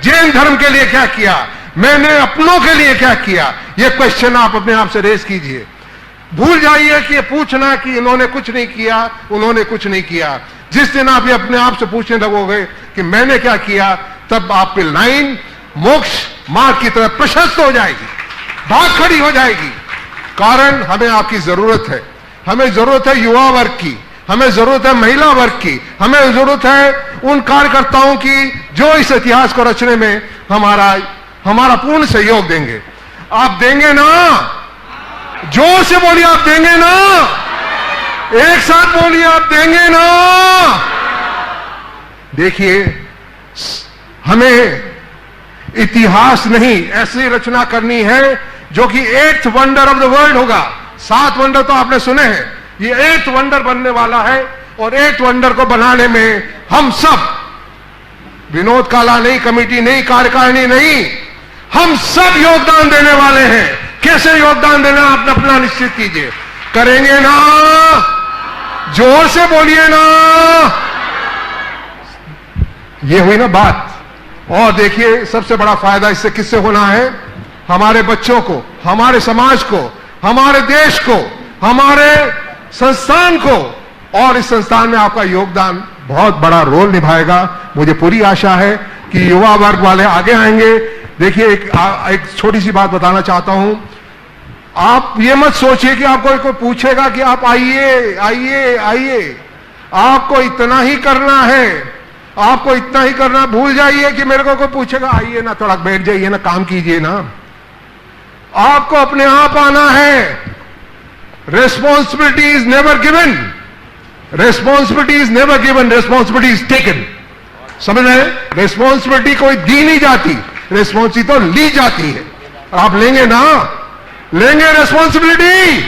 जैन धर्म के लिए क्या किया, मैंने अपनों के लिए क्या किया। यह क्वेश्चन आप अपने आप से रेस कीजिए। भूल जाइए कि ये पूछना कि इन्होंने कुछ नहीं किया, उन्होंने कुछ नहीं किया। जिस दिन आप ये अपने आप से पूछने लगोगे कि मैंने क्या किया, तब आपकी लाइन मोक्ष मार्ग की तरफ प्रशस्त हो जाएगी, भाग खड़ी हो जाएगी। कारण हमें आपकी जरूरत है, हमें जरूरत है युवा वर्ग की, हमें जरूरत है महिला वर्ग की, हमें जरूरत है उन कार्यकर्ताओं की जो इस इतिहास को रचने में हमारा पूर्ण सहयोग देंगे। आप देंगे ना? जोर से बोलिए, आप देंगे ना? एक साथ बोलिए, आप देंगे ना? देखिए, हमें इतिहास नहीं ऐसी रचना करनी है जो कि 8th wonder of the world होगा। 7 वंडर तो आपने सुने हैं, ये 8th वंडर बनने वाला है। और 8th वंडर को बनाने में हम सब, विनोद काला नहीं, कमेटी नहीं, कार्यकारिणी नहीं, हम सब योगदान देने वाले हैं। कैसे योगदान देना आपने अपना निश्चित कीजिए। करेंगे ना? जोर से बोलिए ना। ये हुई ना बात। और देखिए, सबसे बड़ा फायदा इससे किससे होना है? हमारे बच्चों को, हमारे समाज को, हमारे देश को, हमारे संस्थान को। और इस संस्थान में आपका योगदान बहुत बड़ा रोल निभाएगा। मुझे पूरी आशा है कि युवा वर्ग वाले आगे आएंगे। देखिए, एक छोटी सी बात बताना चाहता हूं। आप ये मत सोचिए कि आपको कोई पूछेगा कि आप आइए आइए आइए, आपको इतना ही करना है, आपको इतना ही करना। भूल जाइए कि मेरे को कोई पूछेगा, आइए ना, थोड़ा बैठ जाइए ना, काम कीजिए ना। आपको अपने आप आना है। Responsibility is never given, responsibility is never given, responsibility is taken. समझ रहे हैं? रेस्पॉन्सिबिलिटी कोई दी नहीं जाती, रेस्पॉन्सिबिलिटी तो ली जाती है। आप लेंगे ना? लेंगे रेस्पॉन्सिबिलिटी?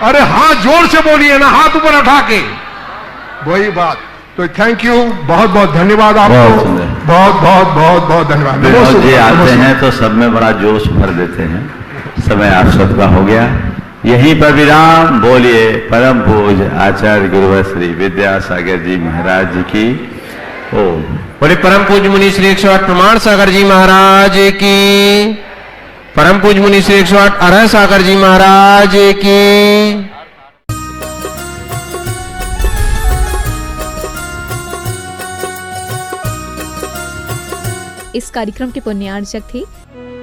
अरे हाथ जोर से बोलिए ना, हाथ ऊपर उठा के। वही बात। तो थैंक यू, बहुत बहुत धन्यवाद आपको, बहुत बहुत बहुत बहुत धन्यवाद। विनोद जी आते हैं तो सब में बड़ा जोश भर देते हैं। समय आप सबका हो गया, यहीं पर विराम। बोलिए परम पूज्य आचार्य गुरुवर श्री विद्यासागर जी महाराज जी की ओम। बोले परम पूज्य मुनि श्री 108 प्रमाण सागर जी महाराज की, परम पूज्य मुनि श्री 108 अरह सागर जी महाराज की। इस कार्यक्रम के पुण्यार्चक थे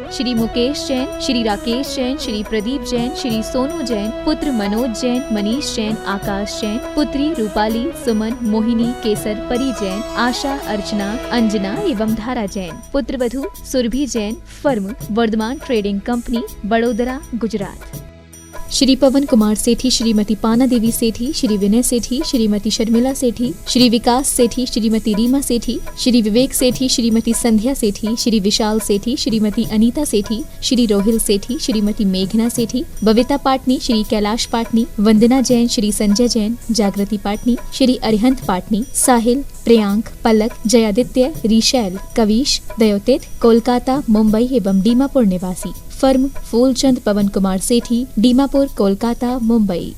श्री मुकेश जैन, श्री राकेश जैन, श्री प्रदीप जैन, श्री सोनू जैन, पुत्र मनोज जैन, मनीष जैन, आकाश जैन, पुत्री रूपाली, सुमन, मोहिनी, केसर, परी जैन, आशा, अर्चना, अंजना एवं धारा जैन, पुत्र वधू Surabhi Jain, firm Vardhman trading company, Vadodara, Gujarat. Shri Pawan Kumar Sethi, Shrimati Pana Devi सेठी, श्री विनय सेठी, श्रीमती शर्मिला सेठी, श्री विकास सेठी, श्रीमती रीमा सेठी, श्री विवेक सेठी, श्रीमती संध्या सेठी, श्री विशाल सेठी, श्रीमती अनीता सेठी, श्री रोहिल सेठी, श्रीमती मेघना सेठी, बविता पाटनी, श्री कैलाश पाटनी, वंदना जैन, श्री संजय जैन, जागृति पाटनी, श्री अरिहंत पाटनी, साहिल, प्रियांक, पलक, जयादित्य, रिशैल, कविश, दयोतित, कोलकाता, मुंबई एवं दीमापुर निवासी। फर्म फूलचंद पवन कुमार सेठी, दीमापुर, कोलकाता, मुंबई।